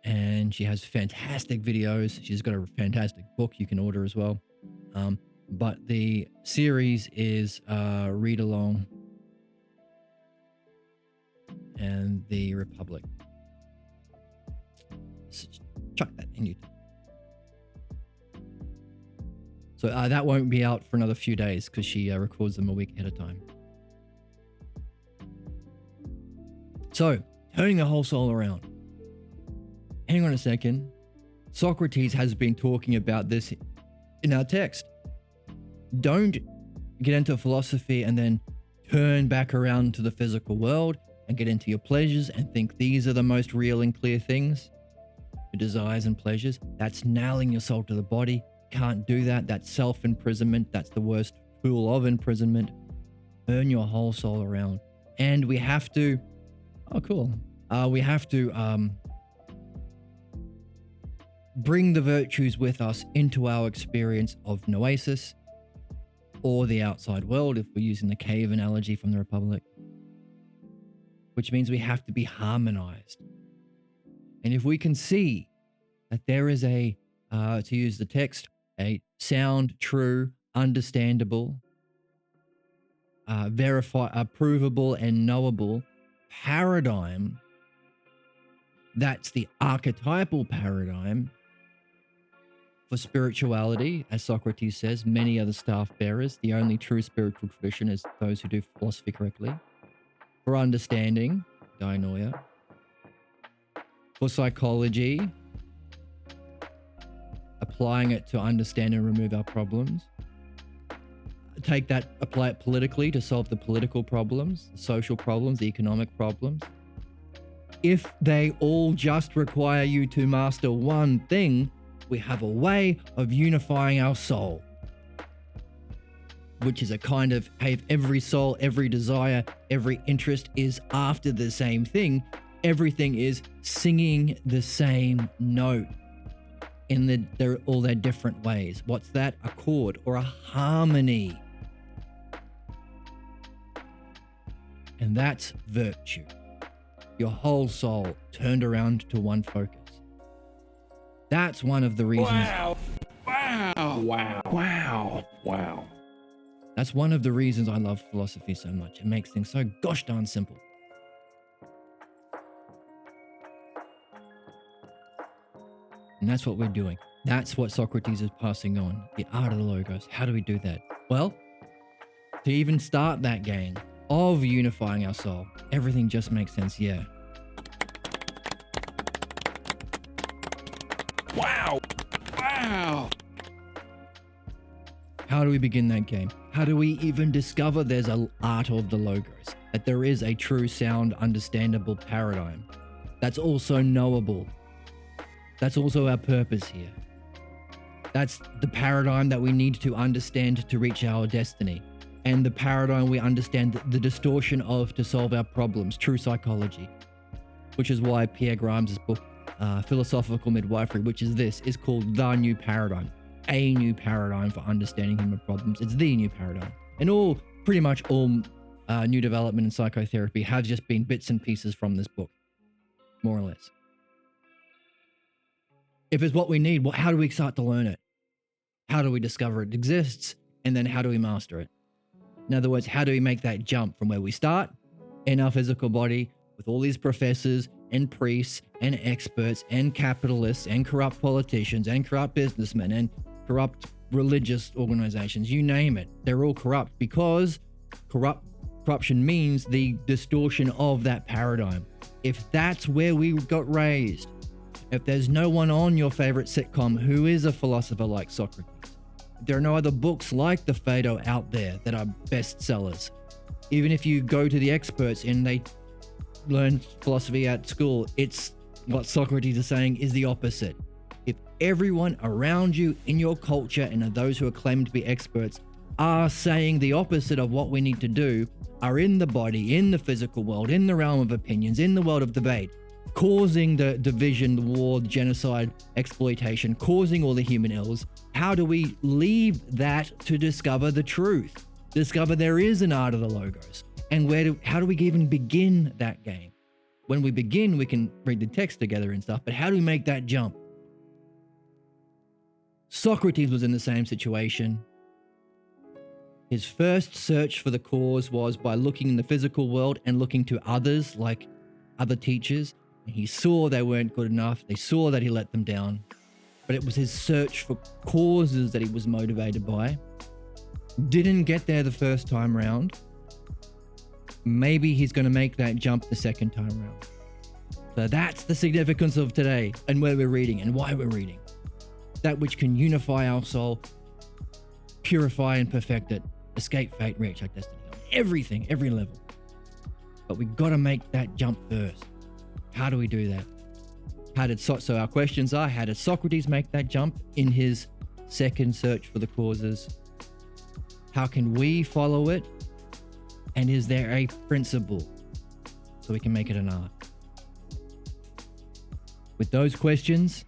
And she has fantastic videos. She's got a fantastic book you can order as well. But the series is Read Along and the Republic. So chuck that in YouTube. So that won't be out for another few days because she records them a week ahead of time. So, turning the whole soul around. Hang on a second. Socrates has been talking about this in our text. Don't get into philosophy and then turn back around to the physical world and get into your pleasures and think these are the most real and clear things. Your desires and pleasures. That's nailing your soul to the body. Can't do that. That's self-imprisonment. That's the worst tool of imprisonment. Turn your whole soul around. And we have to... Oh, cool. We have to bring the virtues with us into our experience of noesis or the outside world, if we're using the cave analogy from the Republic, which means we have to be harmonized. And if we can see that there is a, to use the text, a sound, true, understandable, provable and knowable paradigm, that's the archetypal paradigm for spirituality, as Socrates says. Many are the staff bearers. The only true spiritual tradition is those who do philosophy correctly. For understanding, dianoia. For psychology, applying it to understand and remove our problems. Take that, apply it politically to solve the political problems, the social problems, the economic problems. If they all just require you to master one thing, we have a way of unifying our soul, which is a kind of, hey, if every soul, every desire, every interest is after the same thing, everything is singing the same note in all their different ways. What's that? A chord or a harmony. And that's virtue. Your whole soul turned around to one focus. That's one of the reasons. Wow. Wow. Wow. Wow. Wow. That's one of the reasons I love philosophy so much. It makes things so gosh darn simple. And that's what we're doing. That's what Socrates is passing on. The art of the logos. How do we do that? Well, to even start that game of unifying our soul, everything just makes sense, yeah. Wow. Wow. How do we begin that game? How do we even discover there's an art of the logos? That there is a true, sound, understandable paradigm that's also knowable. That's also our purpose here. That's the paradigm that we need to understand to reach our destiny. And the paradigm we understand the distortion of to solve our problems, true psychology. Which is why Pierre Grimes' book, Philosophical Midwifery, which is this, is called The New Paradigm. A new paradigm for understanding human problems. It's the new paradigm. And pretty much all new development in psychotherapy have just been bits and pieces from this book, more or less. If it's what we need, how do we start to learn it? How do we discover it exists? And then how do we master it? In other words, how do we make that jump from where we start in our physical body with all these professors and priests and experts and capitalists and corrupt politicians and corrupt businessmen and corrupt religious organizations, you name it. They're all corrupt because corruption means the distortion of that paradigm. If that's where we got raised, if there's no one on your favorite sitcom who is a philosopher like Socrates, if there are no other books like the Phaedo out there that are bestsellers, even if you go to the experts and they learn philosophy at school, it's what Socrates is saying is the opposite. If everyone around you in your culture and those who are claimed to be experts are saying the opposite of what we need to do, are in the body, in the physical world, in the realm of opinions, in the world of debate, causing the division, the war, the genocide, exploitation, causing all the human ills, how do we leave that to discover the truth? Discover there is an art of the logos. And how do we even begin that game? When we begin, we can read the text together and stuff, but how do we make that jump? Socrates was in the same situation. His first search for the cause was by looking in the physical world and looking to others, like other teachers. And he saw they weren't good enough. They saw that he let them down. But it was his search for causes that he was motivated by. Didn't get there the first time round. Maybe he's going to make that jump the second time round. So that's the significance of today and where we're reading and why we're reading. That which can unify our soul, purify and perfect it, escape fate, reach our destiny. Everything, every level. But we got to make that jump first. How do we do that? So our questions are, how did Socrates make that jump in his second search for the causes? How can we follow it? And is there a principle so we can make it an art? With those questions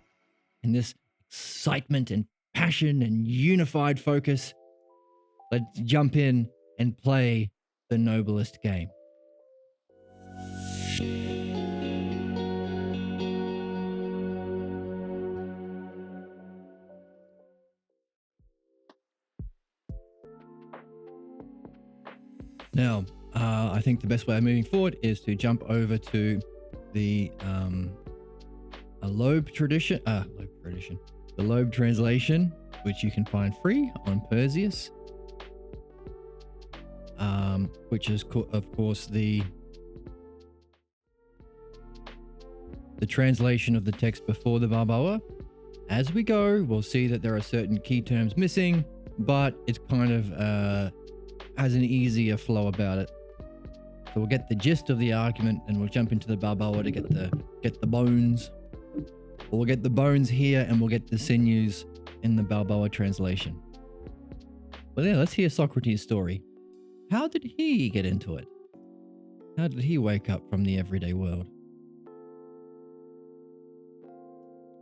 and this excitement and passion and unified focus, let's jump in and play the noblest game. Now, I think the best way of moving forward is to jump over to the Loeb translation, which you can find free on Perseus, which is of course the translation of the text before the Balboa. As we go, we'll see that there are certain key terms missing, but it's kind of has an easier flow about it. So we'll get the gist of the argument and we'll jump into the Balboa to get the bones. Or we'll get the bones here and we'll get the sinews in the Balboa translation. But yeah, let's hear Socrates' story. How did he get into it? How did he wake up from the everyday world?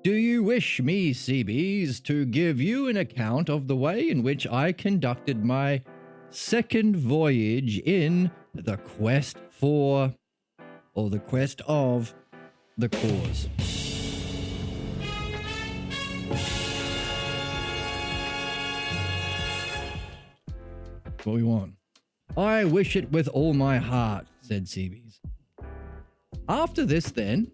Do you wish me, Cebes, to give you an account of the way in which I conducted my second voyage in the quest for, or the quest of, the cause? What we want. I wish it with all my heart, said Cebes. After this then,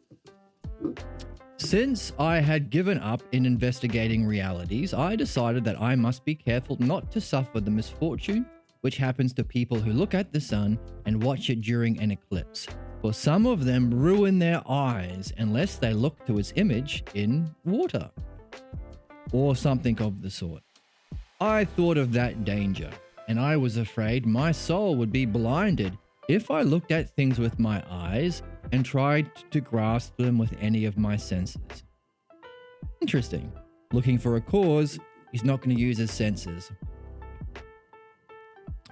since I had given up in investigating realities, I decided that I must be careful not to suffer the misfortune which happens to people who look at the sun and watch it during an eclipse. For some of them ruin their eyes unless they look to its image in water, or something of the sort. I thought of that danger, and I was afraid my soul would be blinded if I looked at things with my eyes and tried to grasp them with any of my senses. Interesting. Looking for a cause, he's not going to use his senses.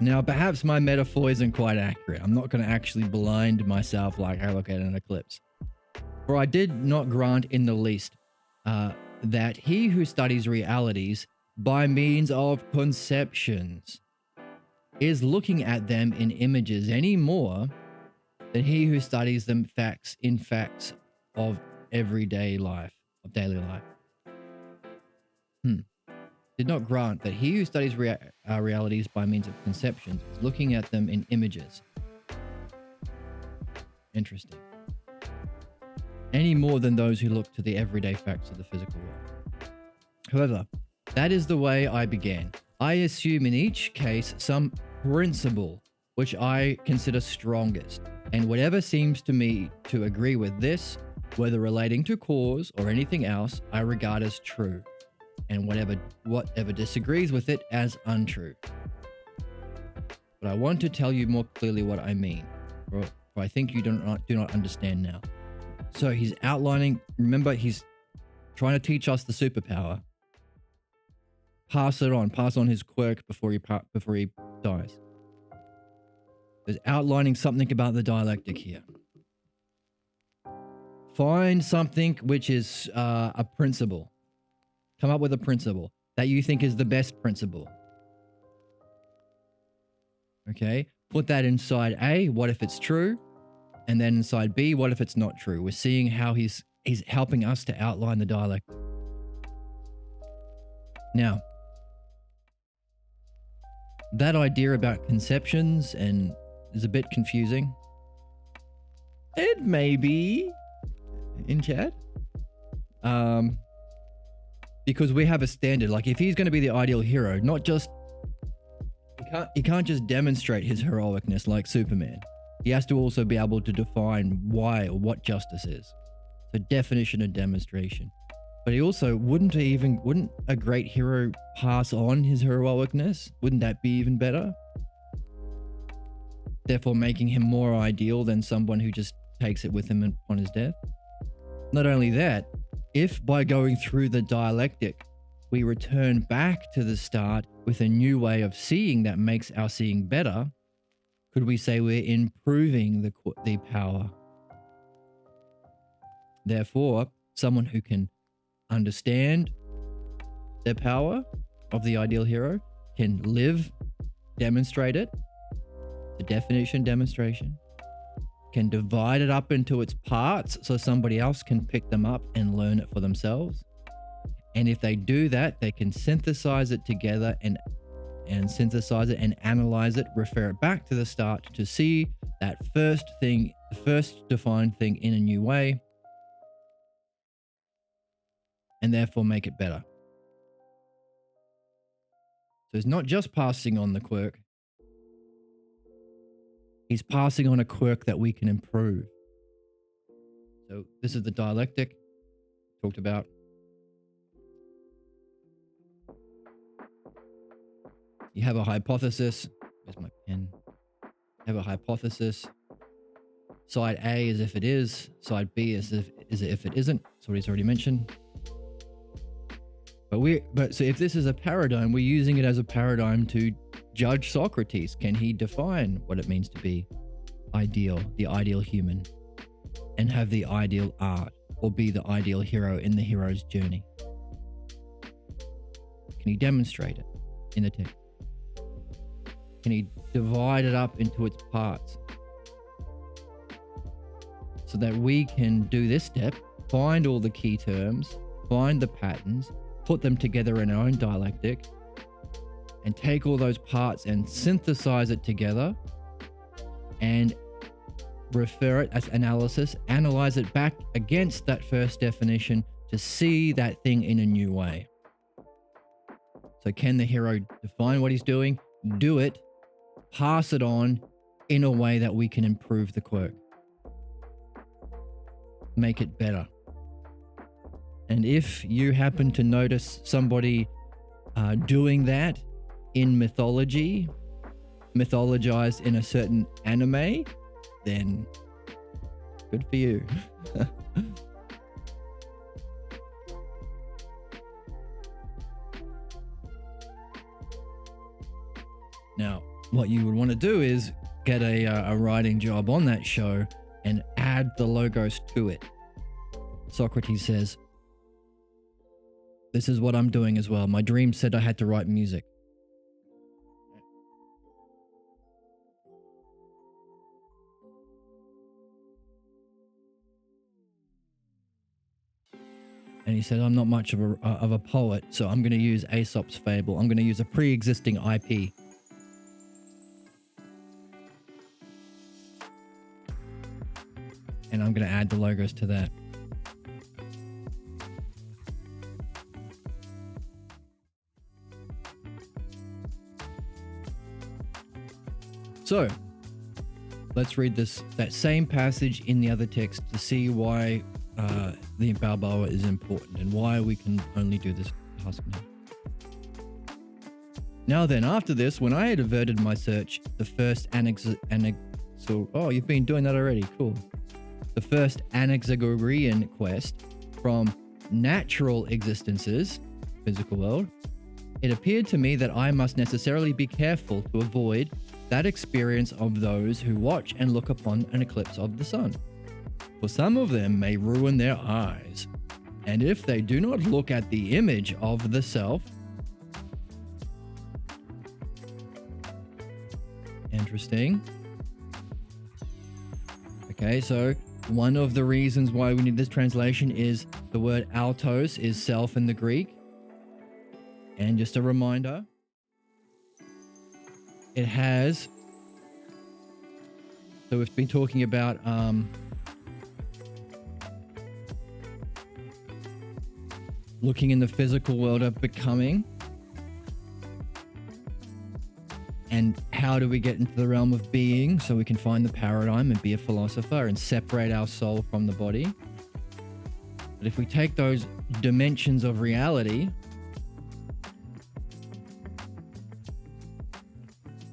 Now, perhaps my metaphor isn't quite accurate. I'm not going to actually blind myself like I look at an eclipse. For I did not grant in the least that he who studies realities by means of conceptions is looking at them in images any more than he who studies them facts of everyday life, of daily life. Did not grant that he who studies realities by means of conceptions is looking at them in images. Interesting. any more than those who look to the everyday facts of the physical world. However, that is the way I began. I assume in each case some principle which I consider strongest, and whatever seems to me to agree with this, whether relating to cause or anything else, I regard as true, and whatever disagrees with it as untrue. But I want to tell you more clearly what I mean, for I think you do not understand now. So he's outlining, remember, he's trying to teach us the superpower. Pass on his quirk before he dies. He's outlining something about the dialectic here. Find something which is a principle. Come up with a principle that you think is the best principle. Okay, put that inside A, what if it's true? And then inside B, what if it's not true? We're seeing how he's helping us to outline the dialectic. Now, that idea about conceptions and is a bit confusing. It may be in chat. Because we have a standard. Like if he's going to be the ideal hero, not just he can't just demonstrate his heroicness like Superman. He has to also be able to define why or what justice is. So definition and demonstration. But he also wouldn't a great hero pass on his heroicness? Wouldn't that be even better? Therefore making him more ideal than someone who just takes it with him upon his death. Not only that, if by going through the dialectic, we return back to the start with a new way of seeing that makes our seeing better, could we say we're improving the power? Therefore, someone who can understand the power of the ideal hero can live, demonstrate it, the definition, demonstration, can divide it up into its parts so somebody else can pick them up and learn it for themselves. And if they do that, they can synthesize it together and synthesize it and analyze it, refer it back to the start to see that first defined thing in a new way, and therefore make it better. So it's not just passing on the quirk. He's passing on a quirk that we can improve. So this is the dialectic talked about. You have a hypothesis. Where's my pen? You have a hypothesis. Side A is if it is. Side B is if it isn't. That's what he's already mentioned. But so if this is a paradigm, we're using it as a paradigm to judge Socrates. Can he define what it means to be ideal, the ideal human, and have the ideal art, or be the ideal hero in the hero's journey? Can he demonstrate it in the text? Can he divide it up into its parts so that we can do this step, find all the key terms, find the patterns, put them together in our own dialectic, and take all those parts and synthesize it together and refer it as analysis, analyze it back against that first definition to see that thing in a new way. So can the hero define what he's doing, do it, pass it on in a way that we can improve the quirk, make it better? And if you happen to notice somebody doing that in mythology, mythologized in a certain anime, then good for you. Now, what you would want to do is get a writing job on that show and add the logos to it. Socrates says, "This is what I'm doing as well. My dream said I had to write music." And he said, "I'm not much of a poet, so I'm going to use Aesop's fable. I'm going to use a pre-existing IP." And I'm going to add the logos to that. So let's read that same passage in the other text to see why the Balboa is important and why we can only do this task now. Now then, after this, when I had averted my search, the first oh, you've been doing that already. Cool. The first Anaxagorean quest from natural existences, physical world, it appeared to me that I must necessarily be careful to avoid that experience of those who watch and look upon an eclipse of the sun. For some of them may ruin their eyes, and if they do not look at the image of the self, interesting. Okay, so one of the reasons why we need this translation is the word altos is self in the Greek. And just a reminder, it has, so we've been talking about looking in the physical world of becoming. And how do we get into the realm of being so we can find the paradigm and be a philosopher and separate our soul from the body? But if we take those dimensions of reality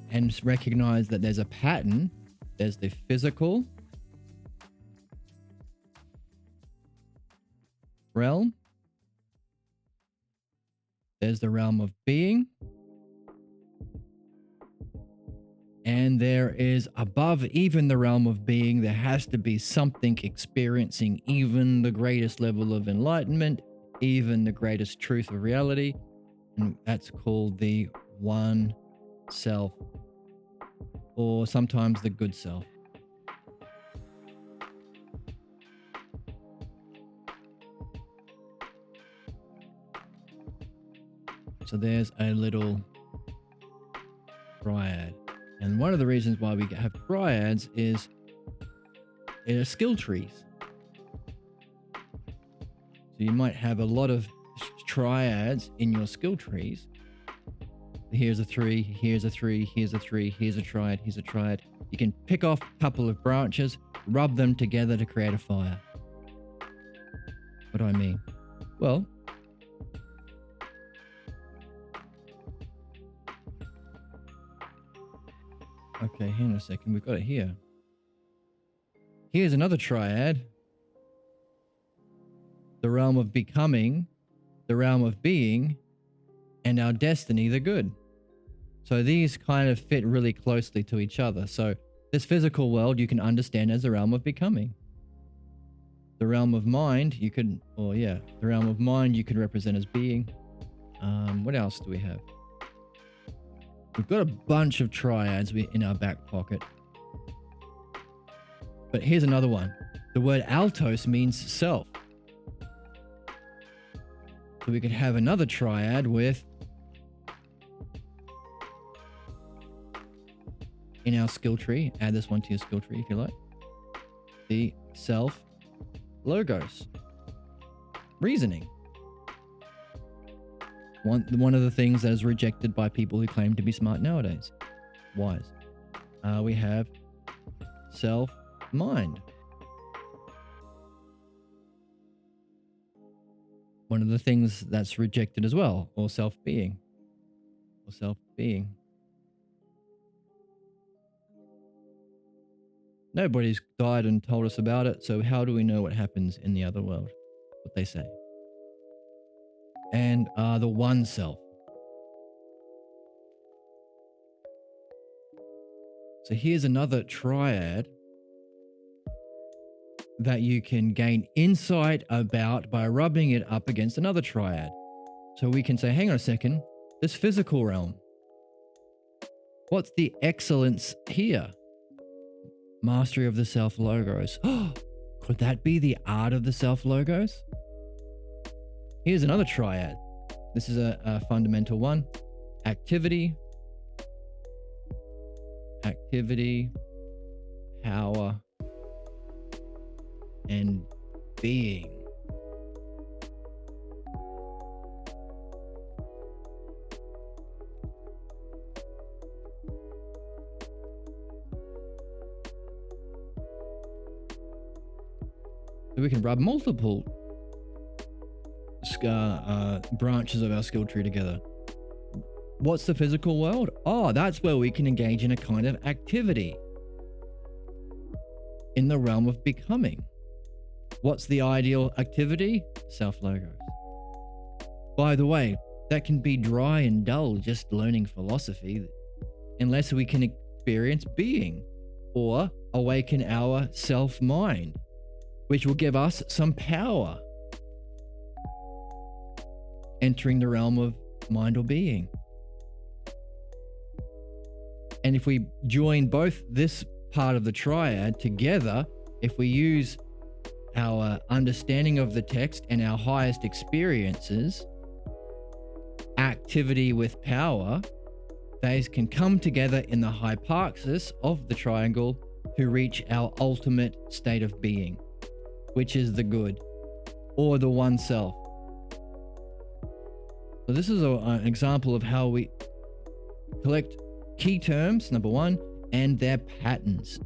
and recognize that there's a pattern, there's the physical realm, there's the realm of being, and there is above even the realm of being, there has to be something experiencing even the greatest level of enlightenment, even the greatest truth of reality. And that's called the one self, or sometimes the good self. So there's a little triad. And one of the reasons why we have triads is skill trees. So you might have a lot of triads in your skill trees. Here's a 3, here's a 3, here's a 3, here's a triad, here's a triad. You can pick off a couple of branches, rub them together to create a fire. What do I mean? Well, okay, hang on a second. We've got it here. Here's another triad. The realm of becoming, the realm of being, and our destiny, the good. So these kind of fit really closely to each other. So this physical world you can understand as the realm of becoming. The realm of mind you could, the realm of mind you could represent as being. What else do we have? We've got a bunch of triads in our back pocket. But here's another one. The word altos means self. So we could have another triad with, in our skill tree, add this one to your skill tree if you like, the self logos. Reasoning. One of the things that is rejected by people who claim to be smart nowadays. Wise. We have self-mind. One of the things that's rejected as well, or self-being. Nobody's died and told us about it, so how do we know what happens in the other world? What they say. And the one self. So here's another triad that you can gain insight about by rubbing it up against another triad. So we can say, hang on a second, this physical realm. What's the excellence here? Mastery of the self logos. Could that be the art of the self logos? Here's another triad. This is a fundamental one. Activity, power, and being. So we can rub multiple branches of our skill tree together. What's the physical world? Oh, that's where we can engage in a kind of activity in the realm of becoming. What's the ideal activity? Self-logos. By the way, that can be dry and dull, just learning philosophy, unless we can experience being or awaken our self-mind, which will give us some power, entering the realm of mind or being. And if we join both this part of the triad together, if we use our understanding of the text and our highest experiences, activity with power, these can come together in the hyparxis of the triangle to reach our ultimate state of being, which is the good or the one self. So this is an example of how we collect key terms, number one, and their patterns,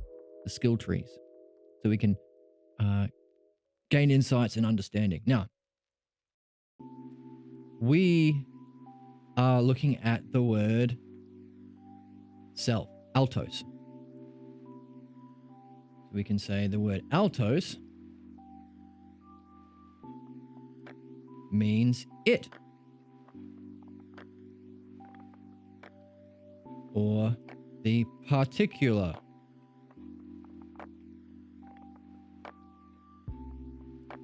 the skill trees, so we can gain insights and understanding. Now, we are looking at the word self, altos. So we can say the word altos means it, or the particular.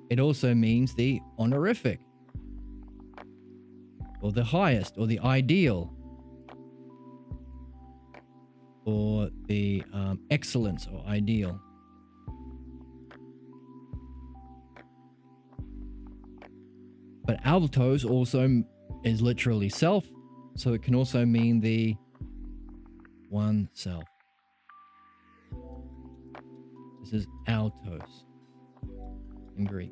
It also means the honorific, or the highest, or the ideal, or the excellence or ideal. But altos also is literally self, so it can also mean the one self. This is altos in Greek.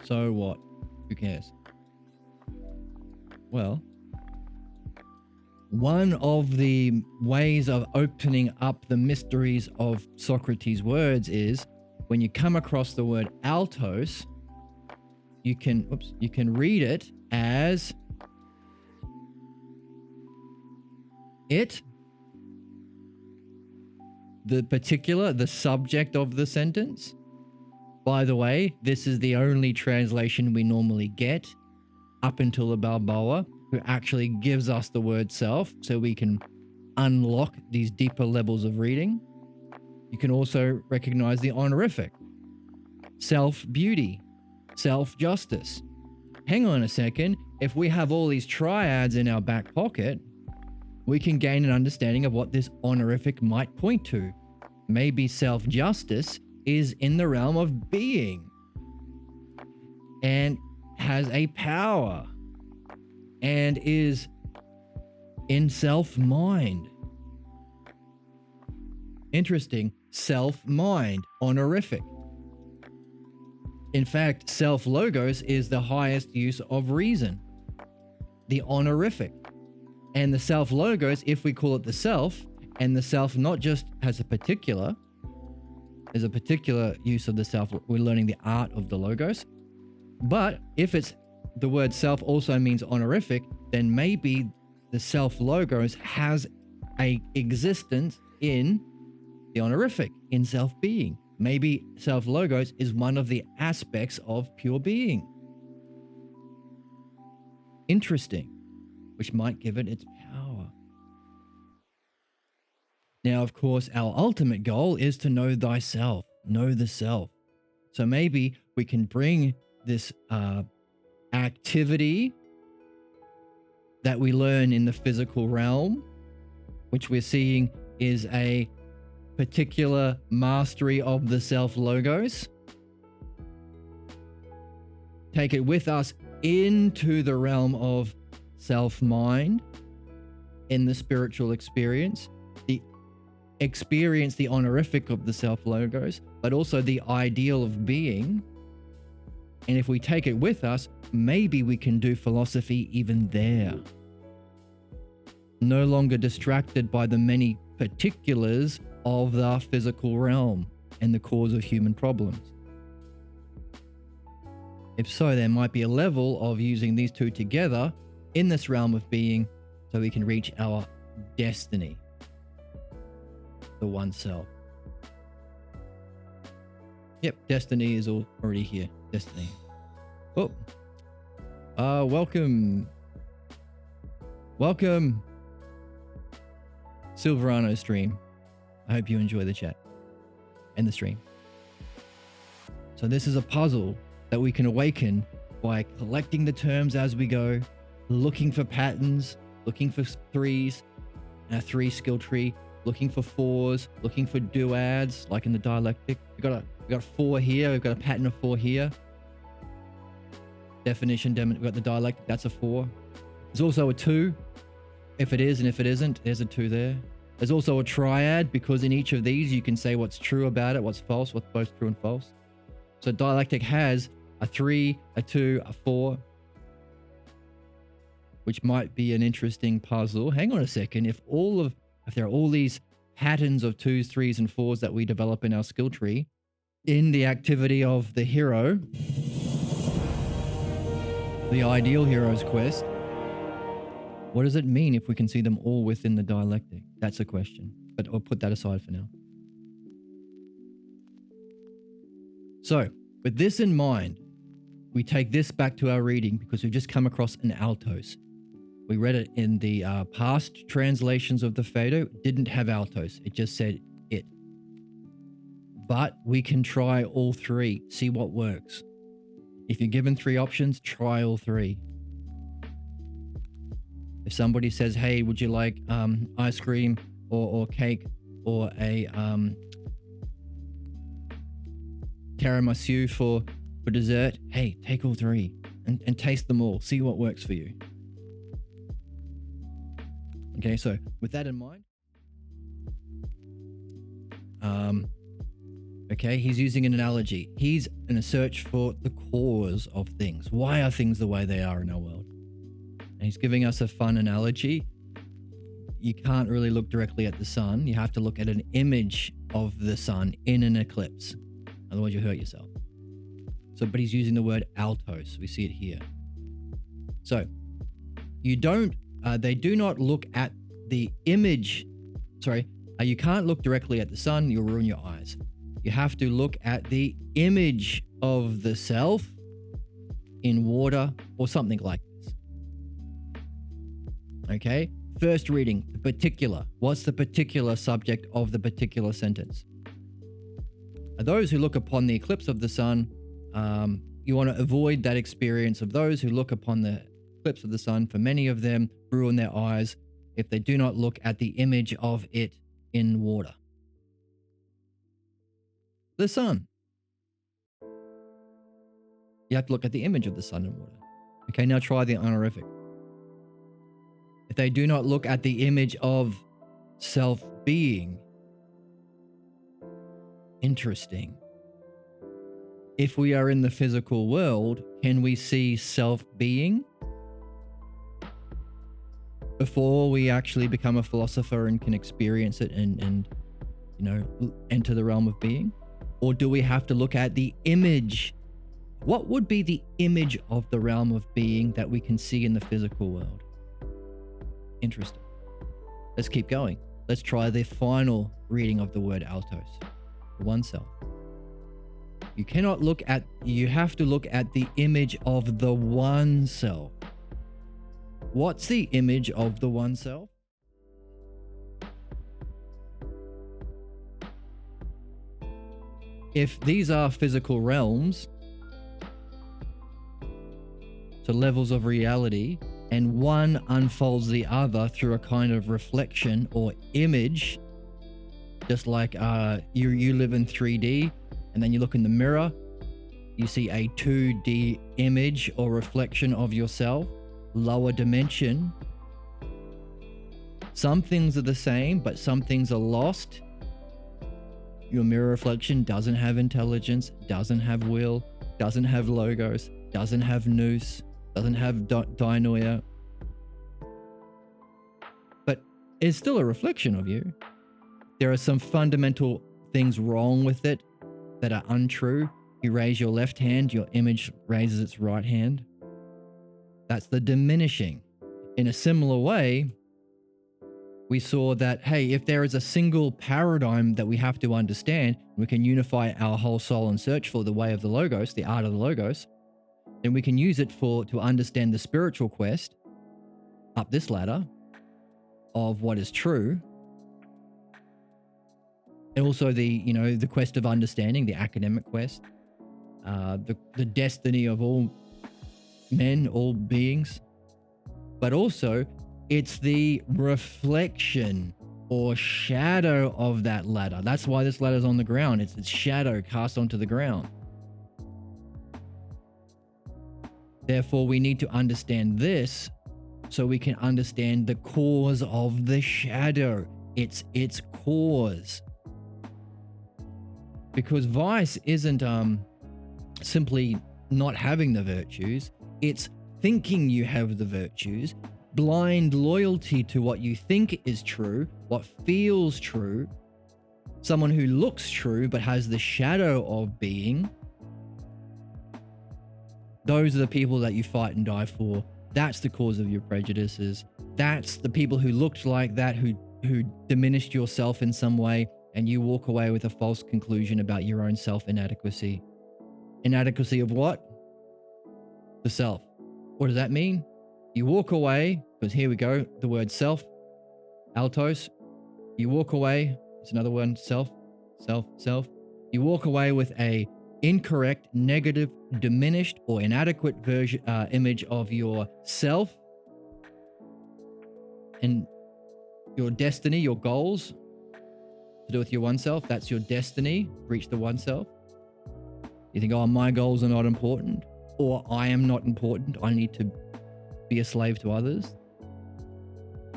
So what? Who cares? Well, one of the ways of opening up the mysteries of Socrates' words is when you come across the word altos, you can read it as it, the subject of the sentence. By the way, this is the only translation we normally get up until the Balboa, who actually gives us the word self so we can unlock these deeper levels of reading. You can also recognize the honorific, self-beauty, self-justice. Hang on a second, if we have all these triads in our back pocket, we can gain an understanding of what this honorific might point to. Maybe self-justice is in the realm of being and has a power and is in self-mind. Interesting. Self-mind, honorific. In fact, self-logos is the highest use of reason, the honorific. And the self-logos, if we call it the self, and the self not just has a particular, there's a particular use of the self, we're learning the art of the logos. But if it's the word self also means honorific, then maybe the self-logos has a existence in the honorific, in self-being. Maybe self-logos is one of the aspects of pure being. Interesting, which might give it its power. Now, of course, our ultimate goal is to know thyself, know the self. So maybe we can bring this activity that we learn in the physical realm, which we're seeing is a particular mastery of the self-logos, take it with us into the realm of self-mind in the spiritual experience, the honorific of the self-logos, but also the ideal of being. And if we take it with us, maybe we can do philosophy even there. No longer distracted by the many particulars of the physical realm. and the cause of human problems? If so, there might be a level of using these two together in this realm of being so we can reach our destiny, the one self. Yep, destiny is already here. Destiny. Oh. Welcome. Welcome. Silverano stream. I hope you enjoy the chat and the stream. So this is a puzzle that we can awaken by collecting the terms as we go, looking for patterns, looking for threes, and a 3 skill tree, looking for 4s, looking for duads, like in the dialectic. We got 4 here. We've got a pattern of 4 here. Definition, we've got the dialectic. That's a 4. There's also a 2. If it is and if it isn't, there's a 2 there. There's also a triad, because in each of these you can say what's true about it, what's false, what's both true and false. So dialectic has a 3, a 2, a 4, which might be an interesting puzzle. Hang on a second. If there are all these patterns of 2s, 3s, and 4s that we develop in our skill tree in the activity of the hero, the ideal hero's quest, what does it mean if we can see them all within the dialectic? That's a question, but I'll put that aside for now. So, with this in mind, we take this back to our reading because we've just come across an altos. We read it in the past translations of the Phaedo. It didn't have altos. It just said it. But we can try all 3, see what works. If you're given 3 options, try all 3. If somebody says, hey, would you like ice cream or cake or a tiramisu for dessert, hey, take all 3 and taste them all. See what works for you. Okay, so with that in mind, okay, he's using an analogy. He's in a search for the cause of things. Why are things the way they are in our world? And he's giving us a fun analogy. You can't really look directly at the sun. You have to look at an image of the sun in an eclipse. Otherwise you hurt yourself. So, but he's using the word altos. We see it here. So they do not look at the image. You can't look directly at the sun. You'll ruin your eyes. You have to look at the image of the self in water or something like this. Okay. First reading, the particular. What's the particular subject of the particular sentence? Those who look upon the eclipse of the sun, you want to avoid that experience of those who look upon the eclipse of the sun. For many of them, ruin their eyes if they do not look at the image of it in water. The sun. You have to look at the image of the sun in water. Okay, now try the honorific. If they do not look at the image of self-being. Interesting. If we are in the physical world, can we see self-being before we actually become a philosopher and can experience it and enter the realm of being? Or do we have to look at the image? What would be the image of the realm of being that we can see in the physical world? Interesting. Let's keep going. Let's try the final reading of the word altos. One self. You have to look at the image of the one self. What's the image of the one self? If these are physical realms, so levels of reality, and one unfolds the other through a kind of reflection or image, just like you live in 3D and then you look in the mirror, you see a 2D image or reflection of yourself, lower dimension. Some things are the same, but some things are lost. Your mirror reflection doesn't have intelligence, doesn't have will, doesn't have logos, doesn't have nous, doesn't have dianoia. But it's still a reflection of you. There are some fundamental things wrong with it that are untrue, you raise your left hand, your image raises its right hand. That's the diminishing. In a similar way, we saw that, hey, if there is a single paradigm that we have to understand, we can unify our whole soul and search for the way of the Logos, the art of the Logos, then we can use it to understand the spiritual quest up this ladder of what is true. And also the quest of understanding, the academic quest, the destiny of all men, all beings. But also, it's the reflection or shadow of that ladder. That's why this ladder's on the ground. It's its shadow cast onto the ground. Therefore, we need to understand this so we can understand the cause of the shadow. It's its cause. Because vice isn't simply not having the virtues. It's thinking you have the virtues, blind loyalty to what you think is true, what feels true, someone who looks true but has the shadow of being. Those are the people that you fight and die for. That's the cause of your prejudices. That's the people who looked like that, who diminished yourself in some way, and you walk away with a false conclusion about your own self-inadequacy. Inadequacy of what? The self. What does that mean? You walk away, because here we go, the word self, altos. You walk away, it's another one, self. You walk away with a incorrect, negative, diminished, or inadequate version, image of yourself and your destiny, your goals to do with your oneself. That's your destiny, reach the oneself. You think, oh, my goals are not important, or I am not important. I need to be a slave to others.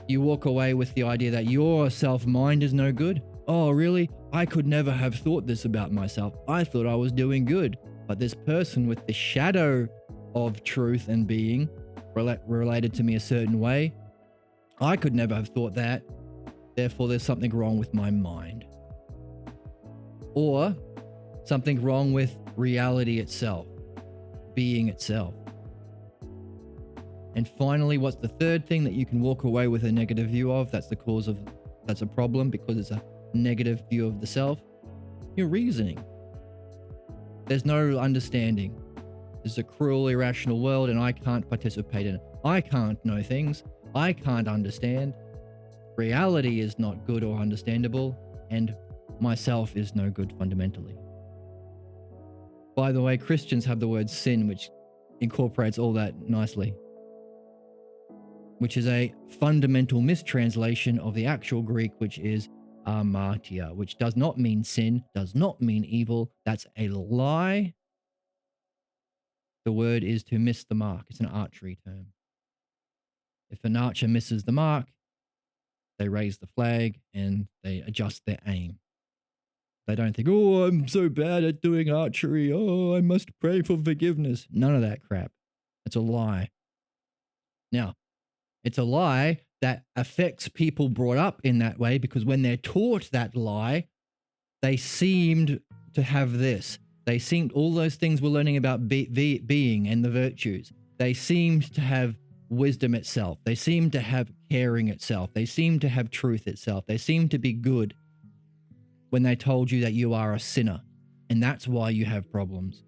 You walk away with the idea that your self-mind is no good. Oh, really? I could never have thought this about myself. I thought I was doing good. But this person with the shadow of truth and being related to me a certain way, I could never have thought that. Therefore, there's something wrong with my mind. Or something wrong with reality itself, being itself. And finally, what's the third thing that you can walk away with a negative view of? That's a problem because it's a negative view of the self. Your reasoning. There's no understanding. This is a cruel, irrational world, and I can't participate in it. I can't know things. I can't understand. Reality is not good or understandable, and myself is no good fundamentally. By the way, Christians have the word sin, which incorporates all that nicely, which is a fundamental mistranslation of the actual Greek, which is amartia, which does not mean sin, does not mean evil. That's a lie. The word is to miss the mark. It's an archery term. If an archer misses the mark, they raise the flag and they adjust their aim. They don't think, oh, I'm so bad at doing archery. Oh, I must pray for forgiveness. None of that crap. It's a lie. Now, it's a lie that affects people brought up in that way, because when they're taught that lie, they seemed to have this. They seemed, all those things we're learning about being and the virtues, they seemed to have wisdom itself. They seemed to have caring itself. They seemed to have truth itself. They seemed to be good when they told you that you are a sinner, and that's why you have problems.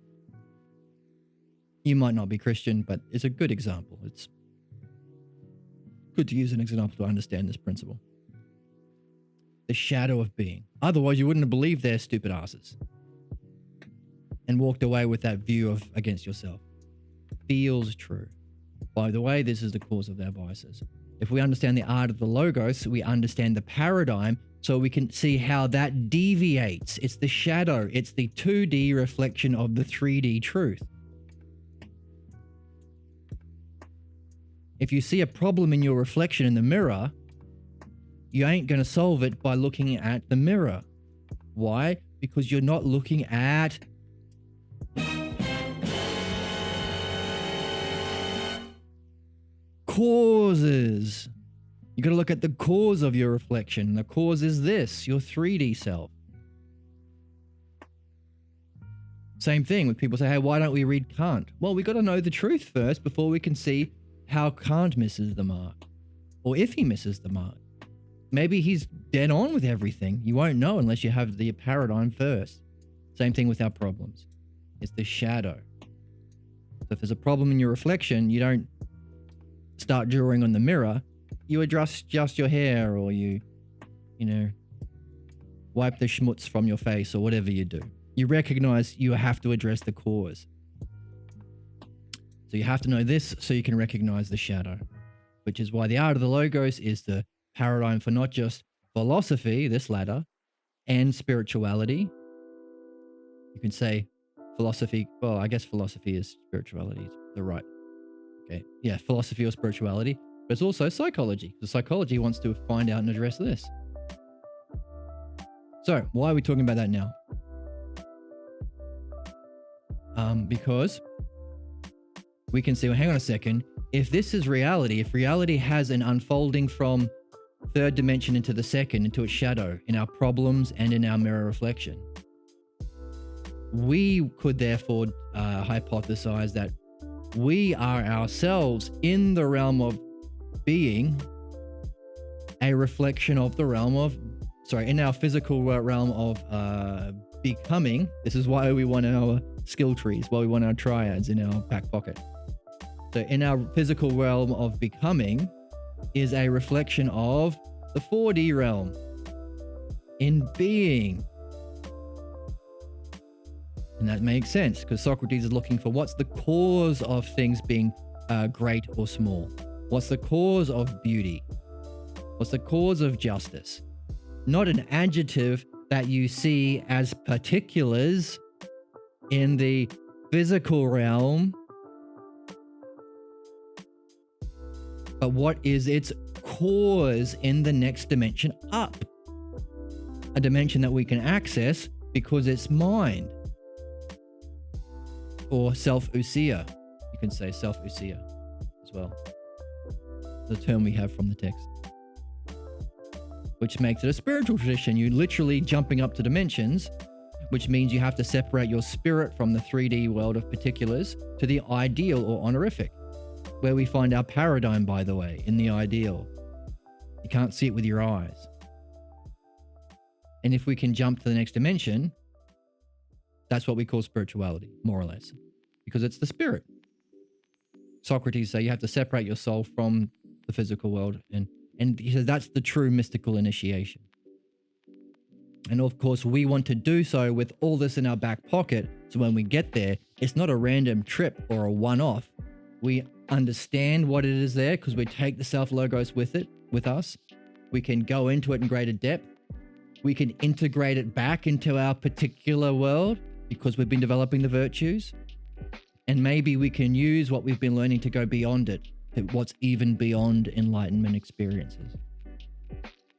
You might not be Christian, but it's a good example. It's good to use an example to understand this principle. The shadow of being. Otherwise, you wouldn't have believed they're stupid asses and walked away with that view of against yourself. Feels true. By the way, this is the cause of their vices. If we understand the art of the Logos, we understand the paradigm, so we can see how that deviates. It's the shadow. It's the 2D reflection of the 3D truth. If you see a problem in your reflection in the mirror, you ain't going to solve it by looking at the mirror. Why? Because you're not looking at causes. You got to look at the cause of your reflection. The cause is this, your 3D self. Same thing with people say, hey, why don't we read Kant? Well, we got to know the truth first before we can see how Kant misses the mark, or if he misses the mark. Maybe he's dead on with everything. You won't know unless you have the paradigm first. Same thing with our problems. It's the shadow. So if there's a problem in your reflection, you don't start drawing on the mirror. You adjust your hair, or you wipe the schmutz from your face, or whatever you do. You recognize you have to address the cause. So you have to know this so you can recognize the shadow, which is why the art of the logos is the paradigm for not just philosophy, this ladder, and spirituality. You can say philosophy, well, I guess philosophy is spirituality. They're right. Okay. Yeah, philosophy or spirituality, but it's also psychology. The psychology wants to find out and address this. So why are we talking about that now? Because we can see, well, hang on a second. If this is reality, if reality has an unfolding from third dimension into the second, into its shadow, in our problems and in our mirror reflection, we could therefore hypothesize that we are ourselves in the realm of being a reflection of the realm of, in our physical realm of becoming. This is why we want our skill trees, why we want our triads in our back pocket. So in our physical realm of becoming is a reflection of the 4D realm in being. And that makes sense because Socrates is looking for what's the cause of things being great or small? What's the cause of beauty? What's the cause of justice? Not an adjective that you see as particulars in the physical realm, but what is its cause in the next dimension up? A dimension that we can access because it's mind. Or self-ousia. You can say self-ousia as well. The term we have from the text. Which makes it a spiritual tradition. You're literally jumping up to dimensions, which means you have to separate your spirit from the 3D world of particulars to the ideal or honorific, where we find our paradigm, by the way, in the ideal. You can't see it with your eyes. And if we can jump to the next dimension, that's what we call spirituality, more or less, because it's the spirit. Socrates says you have to separate your soul from the physical world, and he says that's the true mystical initiation. And of course, we want to do so with all this in our back pocket, so when we get there, it's not a random trip or a one-off. We understand what it is there because we take the self-logos with us. We can go into it in greater depth. We can integrate it back into our particular world because we've been developing the virtues. And maybe we can use what we've been learning to go beyond it, to what's even beyond enlightenment experiences.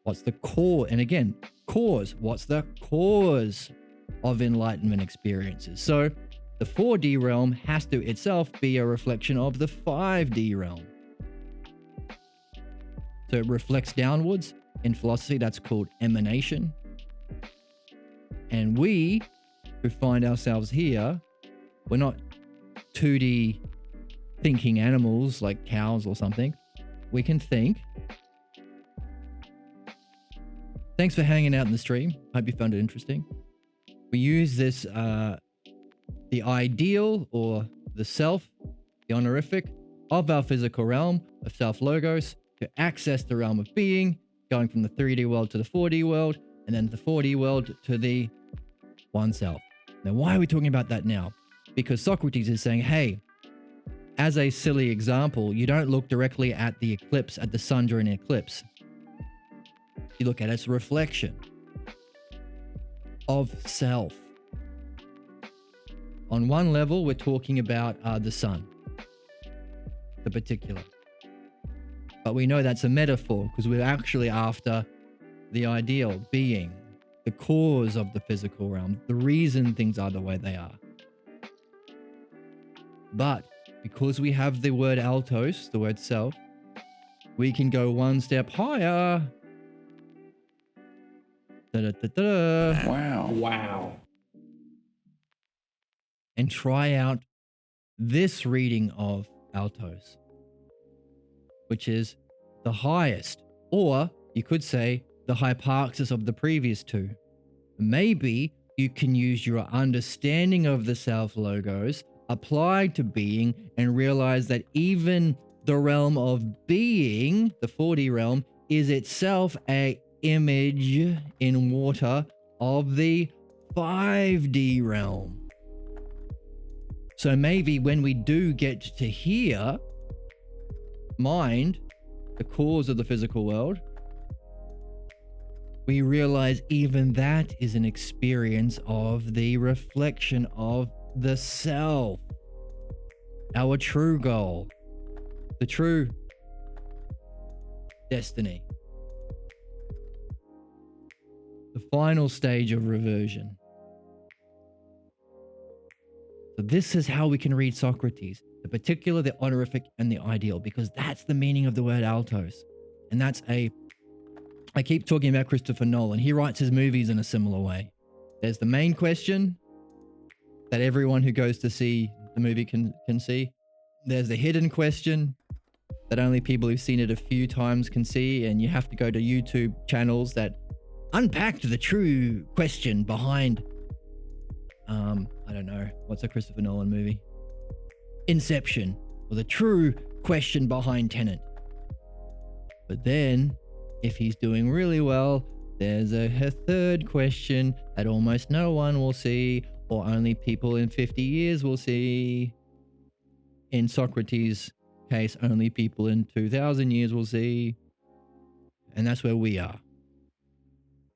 What's the core? And again, cause. What's the cause of enlightenment experiences? So the 4D realm has to itself be a reflection of the 5D realm. So it reflects downwards. In philosophy, that's called emanation. And we who find ourselves here, we're not 2D thinking animals like cows or something. We can think. Thanks for hanging out in the stream. Hope you found it interesting. We use this, the ideal or the self, the honorific of our physical realm of self-logos to access the realm of being, going from the 3D world to the 4D world, and then the 4D world to the oneself. Now, why are we talking about that now? Because Socrates is saying, hey, as a silly example, you don't look directly at the eclipse, at the sun during an eclipse. You look at its reflection of self. On one level, we're talking about the sun, the particular. But we know that's a metaphor because we're actually after the ideal being, the cause of the physical realm, the reason things are the way they are. But because we have the word altos, the word self, we can go one step higher. Da-da-da-da. Wow. Wow. and try out this reading of altos, which is the highest, or you could say the hyparxis of the previous two. Maybe you can use your understanding of the self logos applied to being and realize that even the realm of being, the 4D realm, is itself a image in water of the 5D realm. So maybe when we do get to hear mind, the cause of the physical world, we realize even that is an experience of the reflection of the self, our true goal, the true destiny, the final stage of reversion. So this is how we can read Socrates, the particular, the honorific, and the ideal, because that's the meaning of the word altos. And that's I keep talking about Christopher Nolan. He writes his movies in a similar way. There's the main question that everyone who goes to see the movie can see. There's the hidden question that only people who've seen it a few times can see, and you have to go to YouTube channels that unpack the true question behind, I don't know, what's a Christopher Nolan movie? Inception, or the true question behind Tenet. But then, if he's doing really well, there's a third question that almost no one will see, or only people in 50 years will see. In Socrates' case, only people in 2,000 years will see. And that's where we are.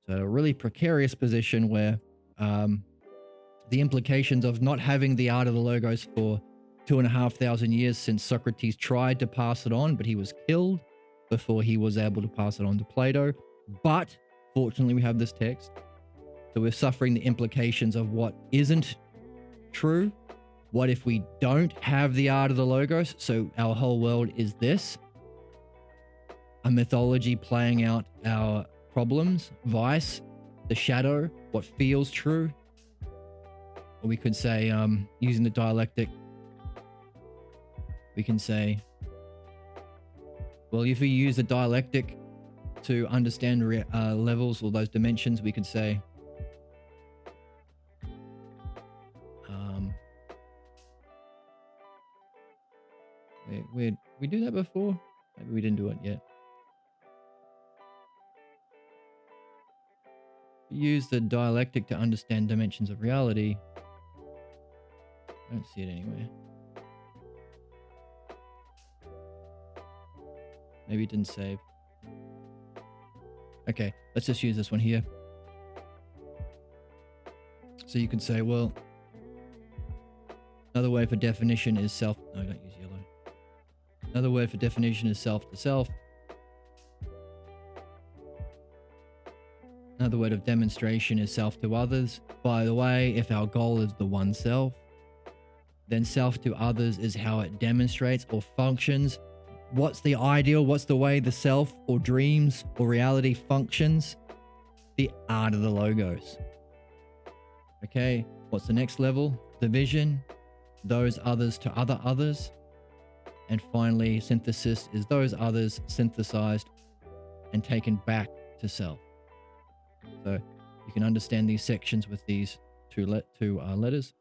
So a really precarious position where the implications of not having the art of the logos for 2,500 years since Socrates tried to pass it on, but he was killed before he was able to pass it on to Plato. But fortunately, we have this text. So we're suffering the implications of what isn't true. What if we don't have the art of the logos? So our whole world is this: a mythology playing out our problems, vice, the shadow, what feels true. Or we could say, using the dialectic, we can say, well, if we use the dialectic to understand levels or those dimensions, we could say, we do that before? Maybe we didn't do it yet. Use the dialectic to understand dimensions of reality. I don't see it anywhere. Maybe it didn't save. Okay, let's just use this one here. So you could say, well, another word for definition is self. No, don't use yellow. Another word for definition is self to self. Another word of demonstration is self to others. By the way, if our goal is the one self, then self to others is how it demonstrates or functions. What's the ideal? What's the way the self or dreams or reality functions? The art of the logos. Okay, what's the next level? Division, those others to other others. And finally, synthesis is those others synthesized and taken back to self. So you can understand these sections with these two letters.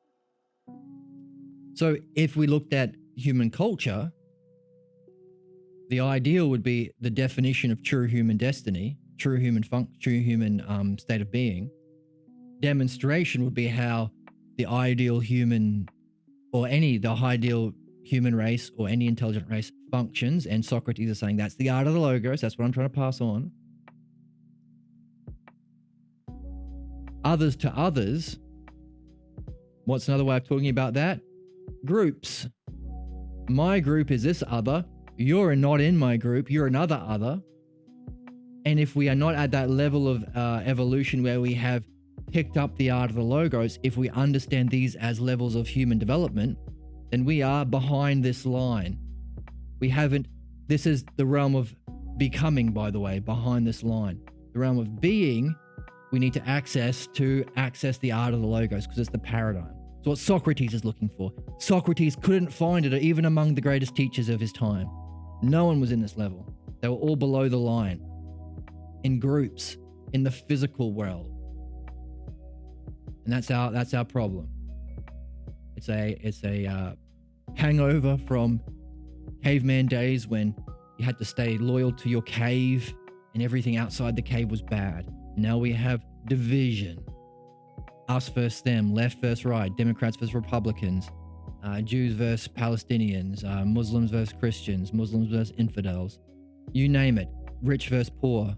So if we looked at human culture, the ideal would be the definition of true human destiny, true human state of being. Demonstration would be how the ideal human, or the ideal human race or any intelligent race functions. And Socrates is saying that's the art of the logos. That's what I'm trying to pass on. Others to others. What's another way of talking about that? Groups. My group is this other. You're not in my group. You're another other. And if we are not at that level of evolution where we have picked up the art of the logos, if we understand these as levels of human development, then we are behind this line. This is the realm of becoming, by the way, behind this line. The realm of being, we need to access the art of the logos because it's the paradigm. It's what Socrates is looking for. Socrates couldn't find it even among the greatest teachers of his time. No one was in this level. They were all below the line, in groups, in the physical world. And that's our problem. It's a hangover from caveman days when you had to stay loyal to your cave and everything outside the cave was bad. Now we have division. Us versus them, left versus right, Democrats versus Republicans, Jews versus Palestinians, Muslims versus Christians, Muslims versus infidels. You name it. Rich versus poor.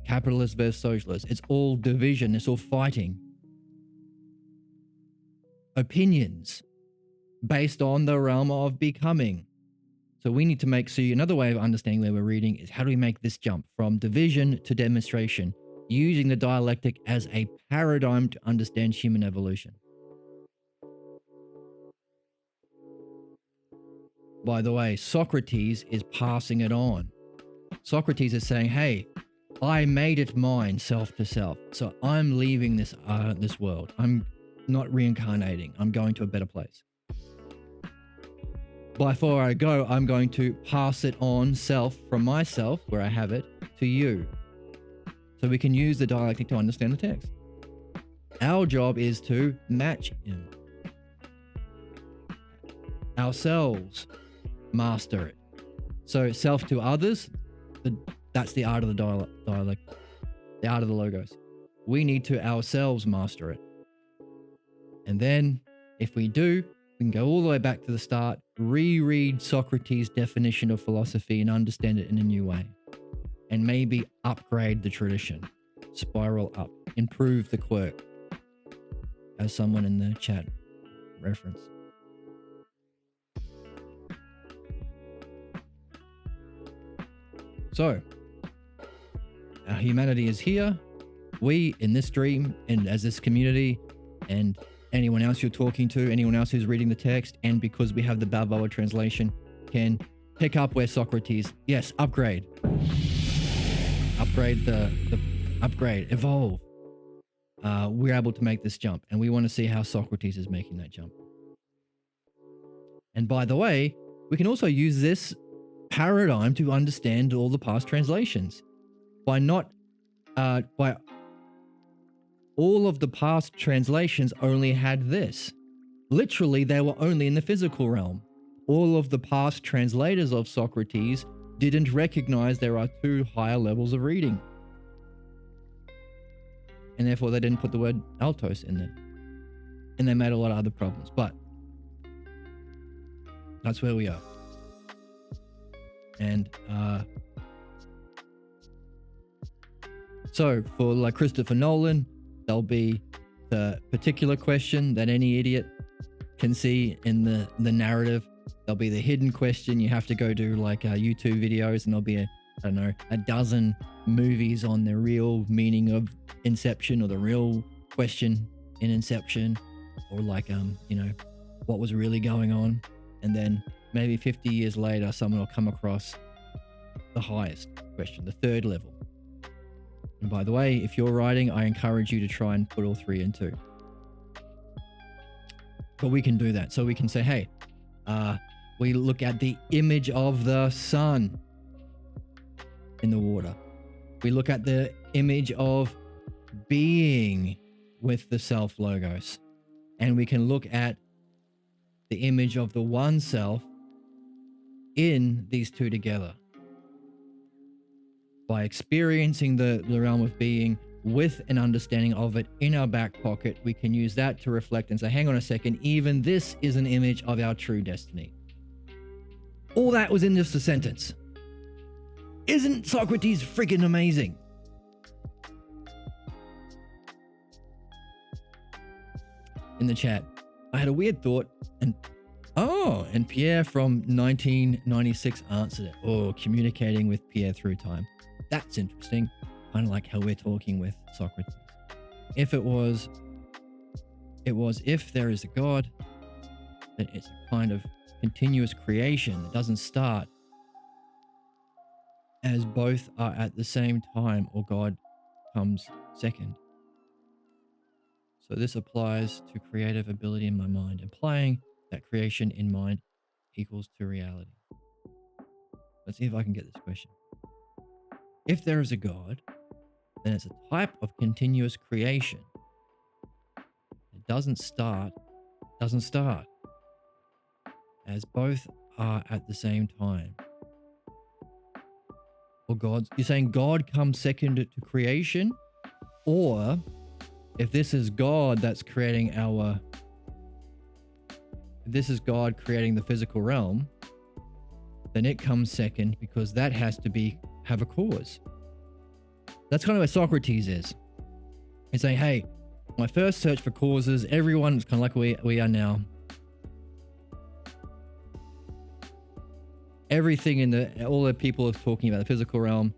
Capitalist versus socialist. It's all division. It's all fighting. Opinions based on the realm of becoming. So we need to another way of understanding where we're reading is how do we make this jump from division to demonstration, using the dialectic as a paradigm to understand human evolution. By the way, Socrates is passing it on. Socrates is saying, hey, I made it mine, self to self. So I'm leaving this world. I'm not reincarnating. I'm going to a better place. Before I go, I'm going to pass it on self from myself, where I have it, to you. So we can use the dialectic to understand the text. Our job is to match him. Ourselves master it. So self to others, that's the art of the dialect, the art of the logos. We need to ourselves master it. And then if we do, we can go all the way back to the start, reread Socrates' definition of philosophy and understand it in a new way. And maybe upgrade the tradition, spiral up, improve the quirk, as someone in the chat referenced. So, our humanity is here. We, in this dream, and as this community, and anyone else you're talking to, anyone else who's reading the text, and because we have the Balboa translation, can pick up where Socrates, yes, upgrade, evolve. We're able to make this jump, and we want to see how Socrates is making that jump. And by the way, we can also use this paradigm to understand all the past translations by all of the past translations only had this. Literally, they were only in the physical realm. All of the past translators of Socrates didn't recognize there are two higher levels of reading. And therefore, they didn't put the word altos in there. And they made a lot of other problems. But that's where we are. And so for like Christopher Nolan, there'll be the particular question that any idiot can see in the narrative. There'll be the hidden question. You have to go do like YouTube videos, and there'll be a dozen movies on the real meaning of Inception, or the real question in Inception, or like what was really going on. And then maybe 50 years later, someone will come across the highest question, the third level. And by the way, if you're writing, I encourage you to try and put all three in too. But we can do that. So we can say, hey, we look at the image of the sun in the water. We look at the image of being with the self logos. And we can look at the image of the one self in these two together. By experiencing the realm of being with an understanding of it in our back pocket, we can use that to reflect and say, hang on a second, even this is an image of our true destiny. All that was in just a sentence. Isn't Socrates freaking amazing? In the chat, I had a weird thought, and Pierre from 1996 answered it. Oh, communicating with Pierre through time. That's interesting. Kind of like how we're talking with Socrates. If if there is a God, then it's a kind of continuous creation that doesn't start as both are at the same time, or God comes second. So this applies to creative ability in my mind, implying that creation in mind equals to reality. Let's see if I can get this question. If there is a God, then it's a type of continuous creation. It doesn't start, as both are at the same time. Or God, you're saying God comes second to creation? Or if this is God that's creating if this is God creating the physical realm, then it comes second because that has to have a cause. That's kind of where Socrates is. He's saying, hey, my first search for causes, everyone is kind of like we are now. Everything all the people are talking about the physical realm.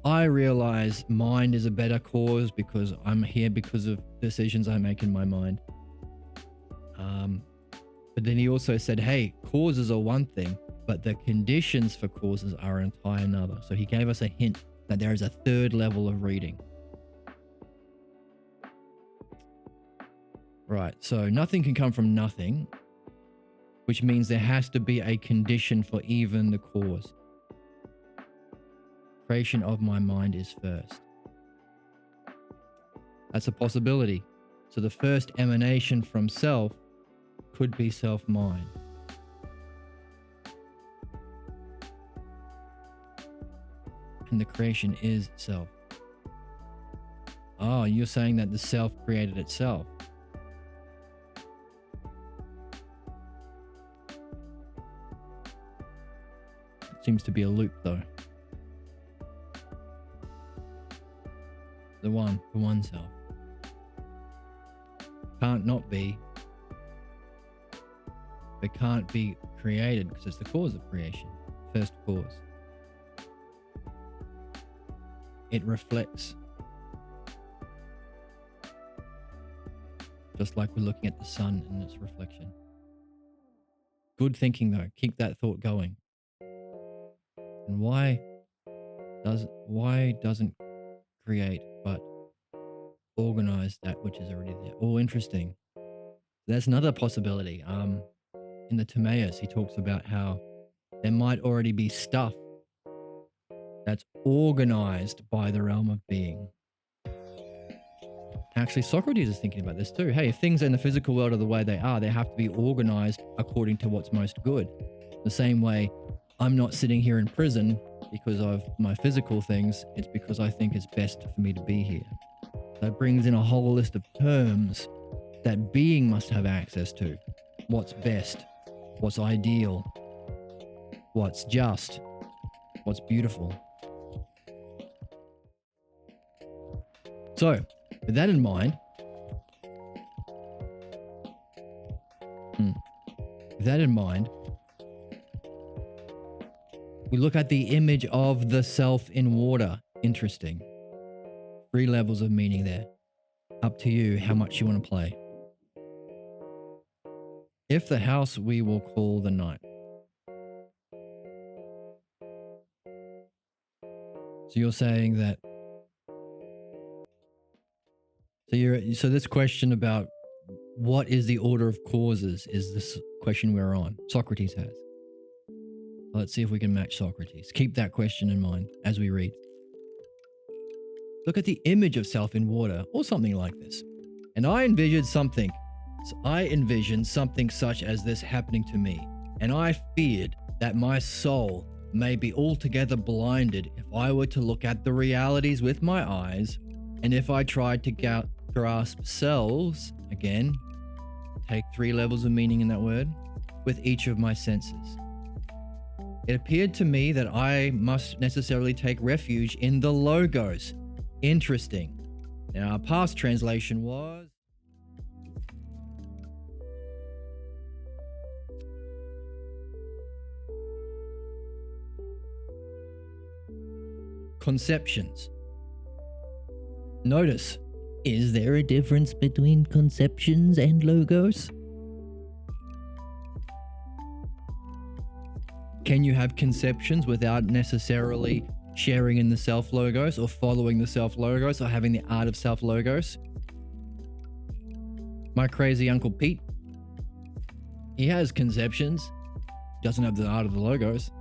I realize mind is a better cause because I'm here because of decisions I make in my mind. But then he also said, hey, causes are one thing, but the conditions for causes are an entire another. So he gave us a hint that there is a third level of reading. Right, so nothing can come from nothing, which means there has to be a condition for even the cause. Creation of my mind is first. That's a possibility. So the first emanation from self could be self-mind. And the creation is self. Oh, you're saying that the self created itself. Seems to be a loop though. The one self. Can't not be. It can't be created because it's the cause of creation. First cause. It reflects. Just like we're looking at the sun and its reflection. Good thinking though. Keep that thought going. And why doesn't create but organize that which is already there? Oh, interesting. There's another possibility. In the Timaeus, he talks about how there might already be stuff that's organized by the realm of being. Actually, Socrates is thinking about this too. Hey, if things in the physical world are the way they are, they have to be organized according to what's most good. The same way, I'm not sitting here in prison because of my physical things. It's because I think it's best for me to be here. That brings in a whole list of terms that being must have access to. What's best, what's ideal, what's just, what's beautiful. So, with that in mind, we look at the image of the self in water. Interesting. 3 levels of meaning there. Up to you how much you want to play. If the house we will call the night. So you're saying that. So this question about what is the order of causes is this question we're on. Socrates has. Let's see if we can match Socrates. Keep that question in mind as we read. Look at the image of self in water, or something like this. And I envisioned something such as this happening to me, and I feared that my soul may be altogether blinded if I were to look at the realities with my eyes, and if I tried to grasp selves, again, take 3 levels of meaning in that word, with each of my senses. It appeared to me that I must necessarily take refuge in the logos. Interesting. Now, our past translation was conceptions. Notice, is there a difference between conceptions and logos? Can you have conceptions without necessarily sharing in the self logos or following the self logos or having the art of self logos? My crazy Uncle Pete, he has conceptions, doesn't have the art of the logos.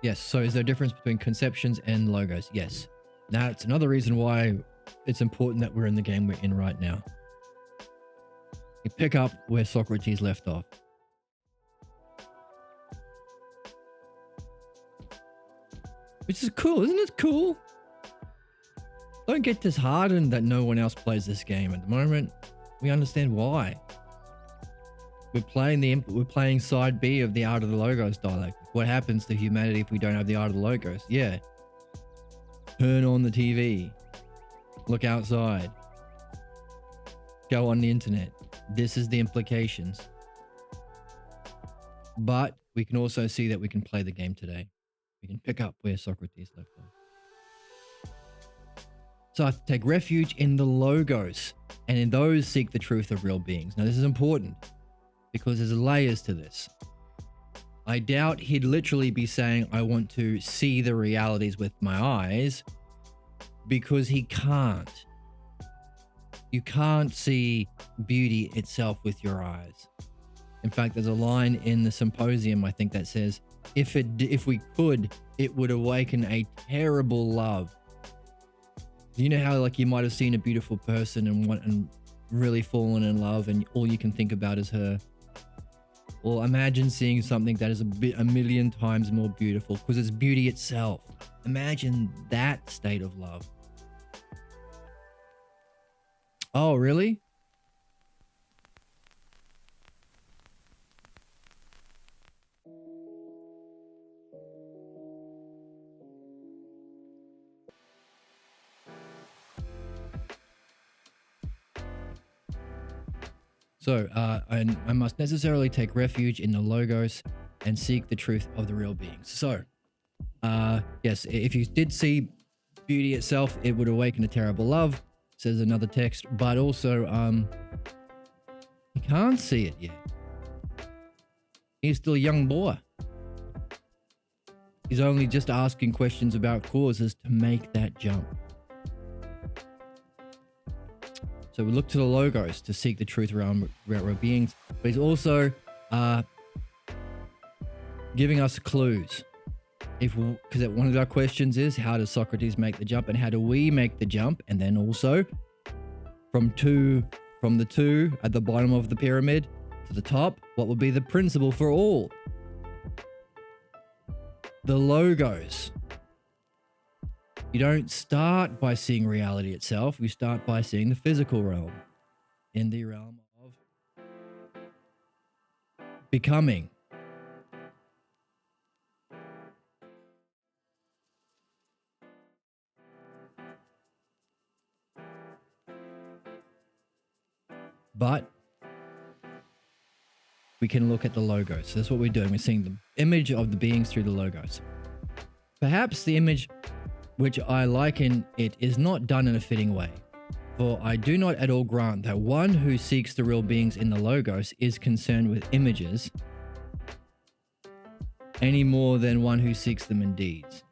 Yes, so is there a difference between conceptions and logos? Yes. That's another reason why it's important that we're in the game we're in right now. You pick up where Socrates left off. Which is cool, isn't it cool? Don't get disheartened that no one else plays this game at the moment. We understand why. We're playing side B of the Art of the Logos dialect. What happens to humanity if we don't have the Art of the Logos? Yeah. Turn on the TV. Look outside. Go on the internet. This is the implications. But we can also see that we can play the game today. We can pick up where Socrates left off. So I have to take refuge in the logos, and in those seek the truth of real beings. Now this is important because there's layers to this. I doubt he'd literally be saying, I want to see the realities with my eyes, because he can't. You can't see beauty itself with your eyes. In fact, there's a line in the symposium, I think, that says, if we could, it would awaken a terrible love. You know how like you might have seen a beautiful person and really fallen in love and all you can think about is her? Well, imagine seeing something that is a million times more beautiful because it's beauty itself. Imagine that state of love. Oh, really? So, I must necessarily take refuge in the logos and seek the truth of the real beings. So, yes, if you did see beauty itself, it would awaken a terrible love, says another text, but also, you can't see it yet. He's still a young boy. He's only just asking questions about causes to make that jump. So we look to the logos to seek the truth around real beings, but he's also giving us clues. Because one of our questions is, how does Socrates make the jump, and how do we make the jump? And then also from the two at the bottom of the pyramid to the top, what will be the principle for all? The logos. You don't start by seeing reality itself. You start by seeing the physical realm. In the realm of becoming. But we can look at the logos. So that's what we're doing. We're seeing the image of the beings through the logos. Perhaps the image which I liken it is not done in a fitting way. For I do not at all grant that one who seeks the real beings in the logos is concerned with images any more than one who seeks them in deeds.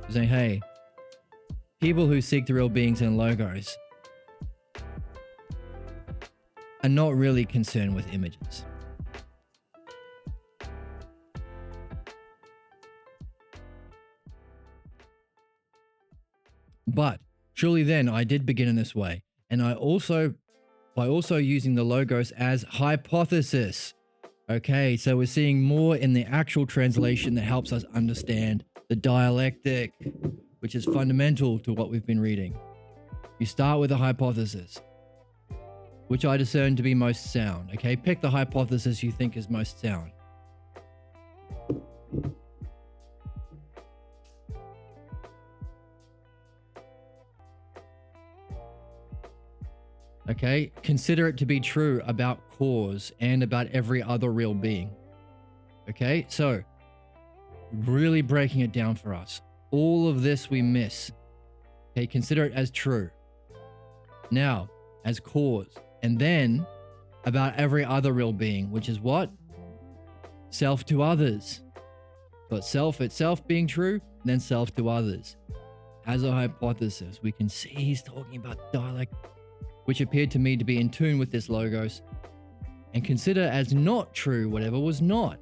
Saying, hey, people who seek the real beings in logos are not really concerned with images. But surely then I did begin in this way, and by also using the logos as hypothesis. Okay, so we're seeing more in the actual translation that helps us understand the dialectic, which is fundamental to what we've been reading. You start with a hypothesis, which I discern to be most sound. Okay, pick the hypothesis you think is most sound. Okay, consider it to be true about cause and about every other real being. Okay, so really breaking it down for us. All of this we miss. Okay, consider it as true. Now, as cause. And then about every other real being, which is what? Self to others. But self itself being true, then self to others. As a hypothesis, we can see he's talking about dialect, which appeared to me to be in tune with this logos, and consider as not true whatever was not.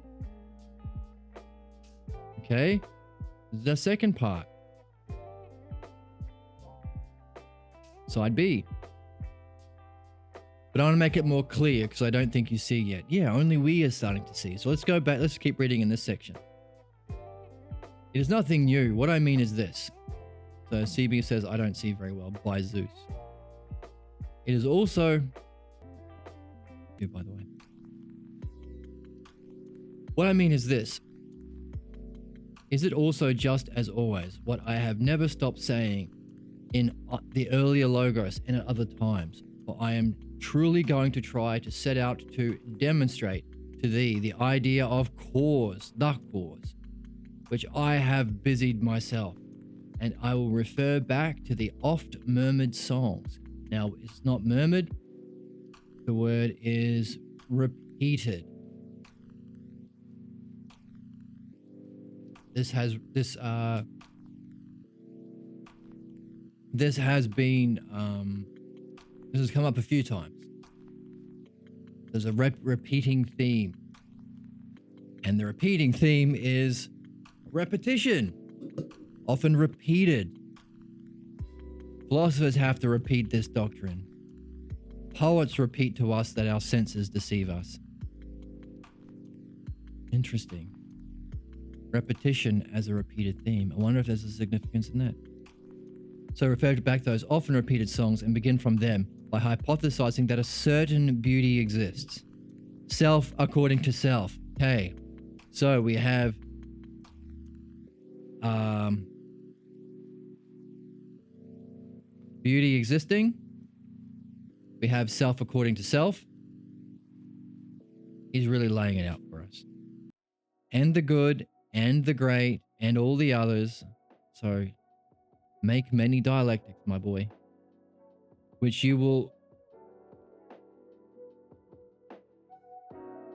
Okay? The second part. Side B. But I want to make it more clear because I don't think you see yet. Yeah, only we are starting to see. So let's go back. Let's keep reading in this section. It is nothing new. What I mean is this. So CB says, I don't see very well, by Zeus. It is also... Who, by the way? What I mean is this. Is it also just as always what I have never stopped saying in the earlier logos and at other times? For I am truly going to try to set out to demonstrate to thee the idea of cause, the cause, which I have busied myself, and I will refer back to the oft murmured songs. Now, it's not murmured, the word is repeated. This has come up a few times. There's a repeating theme. And the repeating theme is repetition, often repeated. Philosophers have to repeat this doctrine. Poets repeat to us that our senses deceive us. Interesting. Repetition as a repeated theme. I wonder if there's a significance in that. So refer back to those often repeated songs and begin from them by hypothesizing that a certain beauty exists. Self according to self. Okay, so we have beauty existing. We have self according to self. He's really laying it out for us. And the good and the great and all the others. So make many dialectics, my boy, which you will,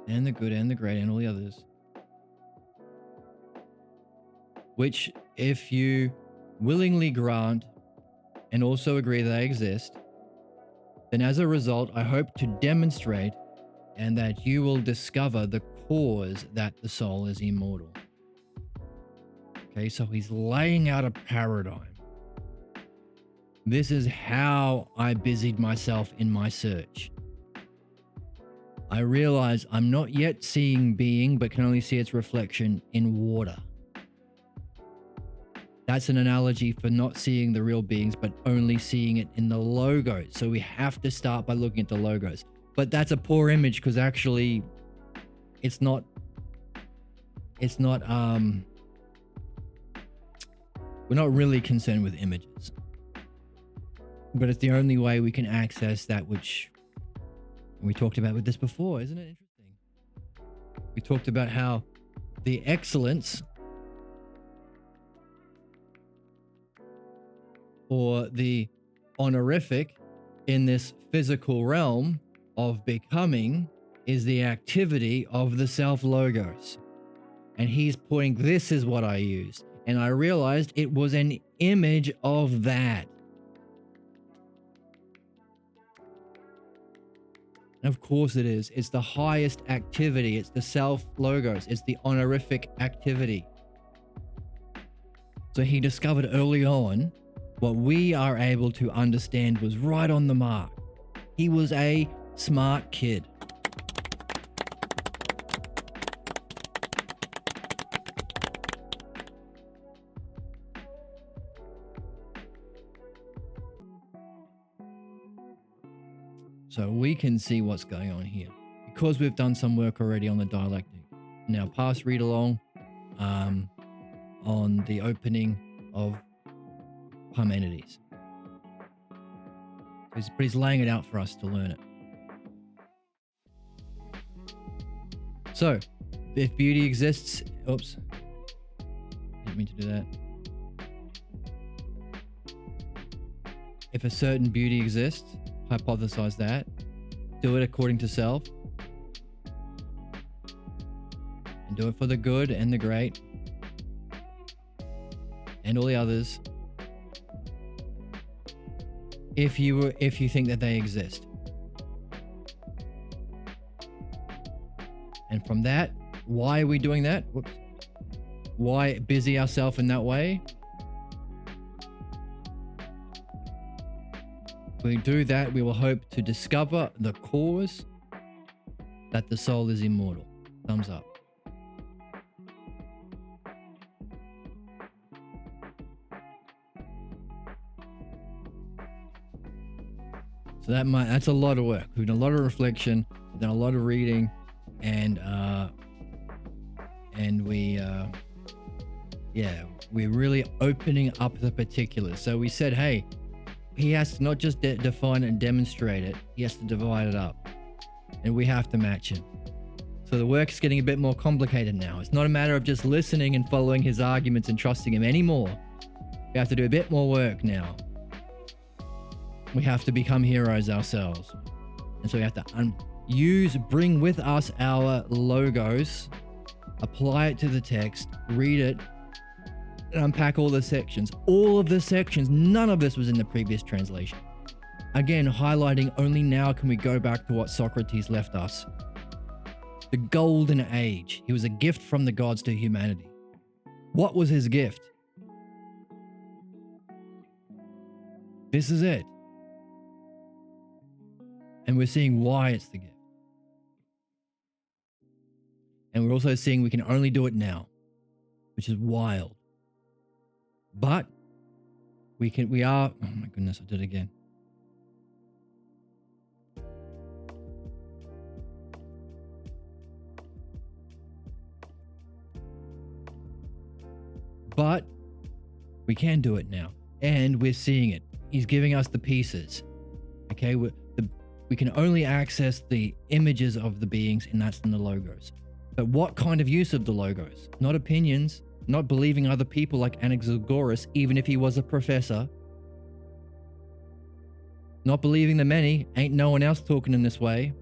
and the good and the great and all the others, which if you willingly grant and also agree that they exist, then as a result, I hope to demonstrate and that you will discover the cause that the soul is immortal. Okay, so he's laying out a paradigm. This is how I busied myself in my search. I realize I'm not yet seeing being, but can only see its reflection in water. That's an analogy for not seeing the real beings, but only seeing it in the logos. So we have to start by looking at the logos. But that's a poor image because actually it's not, we're not really concerned with images. But it's the only way we can access that which we talked about with this before. Isn't it interesting? We talked about how the excellence or the honorific in this physical realm of becoming is the activity of the self logos. And he's pointing, this is what I used. And I realized it was an image of that. And of course it is. It's the highest activity. It's the self logos. It's the honorific activity. So he discovered early on what we are able to understand was right on the mark. He was a smart kid. So we can see what's going on here because we've done some work already on the dialectic. Now, past read along on the opening of Parmenides. But he's laying it out for us to learn it. So, if beauty exists, oops, didn't mean to do that. If a certain beauty exists, hypothesize that. Do it according to self. And do it for the good and the great. And all the others. If you think that they exist. And from that, why are we doing that? Whoops. Why busy ourselves in that way? If we do that, we will hope to discover the cause that the soul is immortal. Thumbs up. So that's a lot of work. We've done a lot of reflection, we've done a lot of reading, and we're really opening up the particulars. So we said, hey, he has to not just define and demonstrate it, he has to divide it up, and we have to match him. So the work's getting a bit more complicated now. It's not a matter of just listening and following his arguments and trusting him anymore. We have to do a bit more work now. We have to become heroes ourselves. And so we have to bring with us our logos, apply it to the text, read it, and unpack all the sections. All of the sections, none of this was in the previous translation. Again, highlighting only now can we go back to what Socrates left us. The golden age. He was a gift from the gods to humanity. What was his gift? This is it. And we're seeing why it's the gift. And we're also seeing we can only do it now, which is wild. But we are, oh my goodness, I did it again. But we can do it now. And we're seeing it. He's giving us the pieces. Okay, we can only access the images of the beings, and that's in the logos. But what kind of use of the logos? Not opinions, not believing other people like Anaxagoras, even if he was a professor. Not believing the many, ain't no one else talking in this way.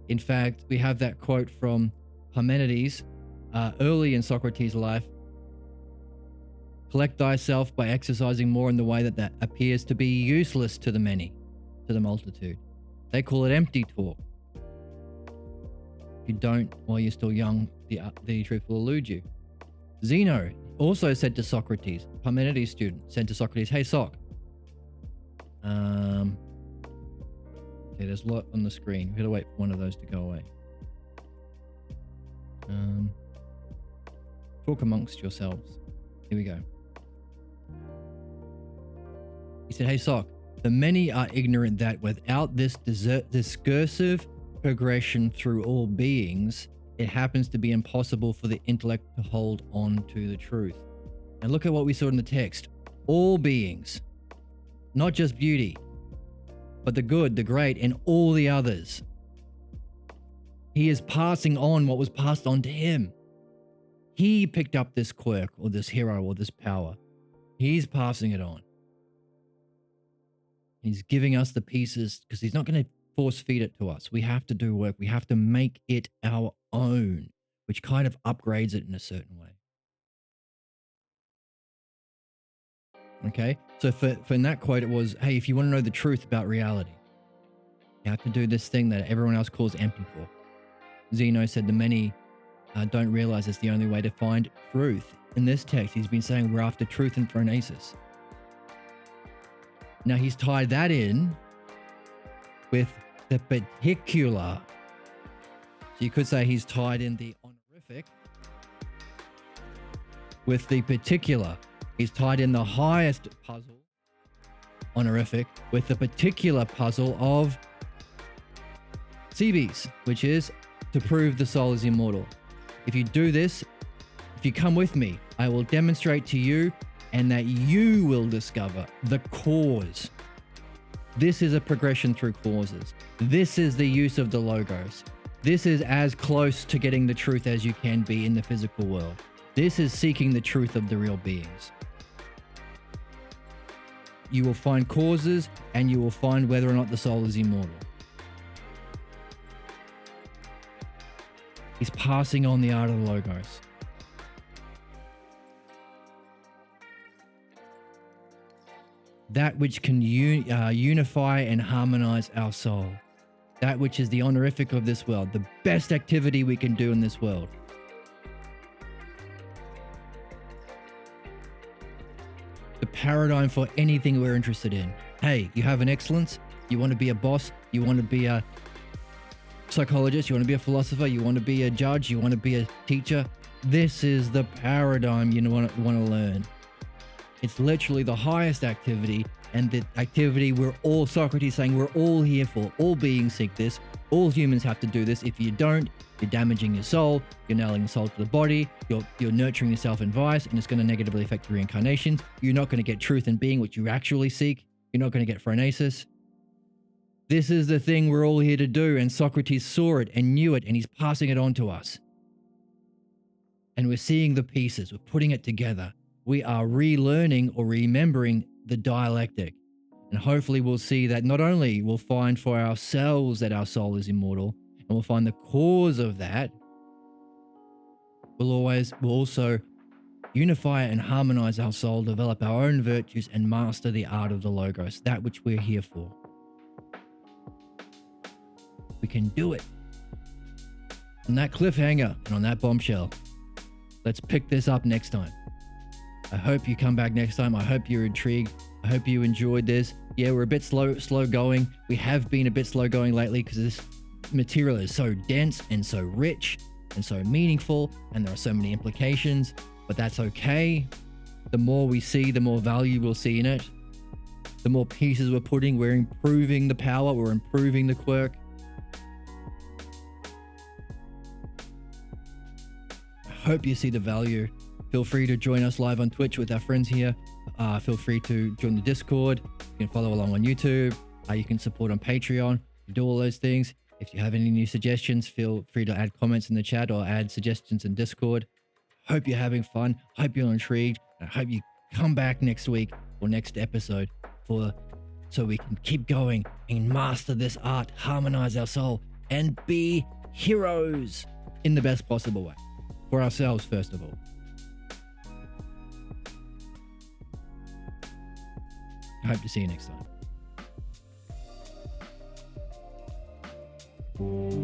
In fact, we have that quote from Parmenides early in Socrates' life. Collect thyself by exercising more in the way that appears to be useless to the many, to the multitude. They call it empty talk. If you don't, while you're still young, the truth will elude you. Zeno also said to Socrates, Parmenides' student, said to Socrates, hey, Soc. Okay, there's a lot on the screen. We've got to wait for one of those to go away. Talk amongst yourselves. Here we go. He said, hey, Soc, the many are ignorant that without this discursive progression through all beings, it happens to be impossible for the intellect to hold on to the truth. And look at what we saw in the text. All beings, not just beauty, but the good, the great, and all the others. He is passing on what was passed on to him. He picked up this quirk or this hero or this power. He's passing it on. He's giving us the pieces because he's not going to force feed it to us. We have to do work. We have to make it our own, which kind of upgrades it in a certain way. Okay, so for in that quote, it was, hey, if you want to know the truth about reality, you have to do this thing that everyone else calls empty talk. Zeno said the many don't realize it's the only way to find truth. In this text, he's been saying we're after truth and phronesis. Now he's tied that in with the particular. So you could say he's tied in the honorific with the particular. He's tied in the highest puzzle, honorific, with the particular puzzle of Cebes, which is to prove the soul is immortal. If you do this, if you come with me, I will demonstrate to you and that you will discover the cause. This is a progression through causes. This is the use of the logos. This is as close to getting the truth as you can be in the physical world. This is seeking the truth of the real beings. you will find causes, and you will find whether or not the soul is immortal. He's passing on the art of the Logos. That which can unify and harmonize our soul. That which is the honorific of this world. The best activity we can do in this world. The paradigm for anything we're interested in. Hey, you have an excellence. You want to be a boss. You want to be a psychologist. You want to be a philosopher. You want to be a judge. You want to be a teacher. This is the paradigm you want to learn. It's literally the highest activity, and the activity we're all, Socrates saying, we're all here for. All beings seek this. All humans have to do this. If you don't, you're damaging your soul. You're nailing the soul to the body. You're nurturing yourself in vice, and it's going to negatively affect your reincarnations. You're not going to get truth in being, which you actually seek. You're not going to get phronesis. This is the thing we're all here to do, and Socrates saw it and knew it, and he's passing it on to us. And we're seeing the pieces. We're putting it together. We are relearning or remembering the dialectic. And hopefully we'll see that not only we'll find for ourselves that our soul is immortal, and we'll find the cause of that, we'll also unify and harmonize our soul, develop our own virtues, and master the art of the Logos, that which we're here for. We can do it. On that cliffhanger and on that bombshell, let's pick this up next time. I hope you come back next time. I hope you're intrigued. I hope you enjoyed this. Yeah, we're a bit slow going. We have been a bit slow going lately because this material is so dense and so rich and so meaningful, and there are so many implications, but that's okay. The more we see, the more value we'll see in it. The more pieces we're putting, we're improving the power, we're improving the quirk. I hope you see the value. Feel free to join us live on Twitch with our friends here. Feel free to join the Discord. You can follow along on YouTube. You can support on Patreon. You do all those things. If you have any new suggestions, feel free to add comments in the chat or add suggestions in Discord. Hope you're having fun. Hope you're intrigued. I hope you come back next week or next episode so we can keep going and master this art, harmonize our soul, and be heroes in the best possible way. For ourselves, first of all. I hope to see you next time.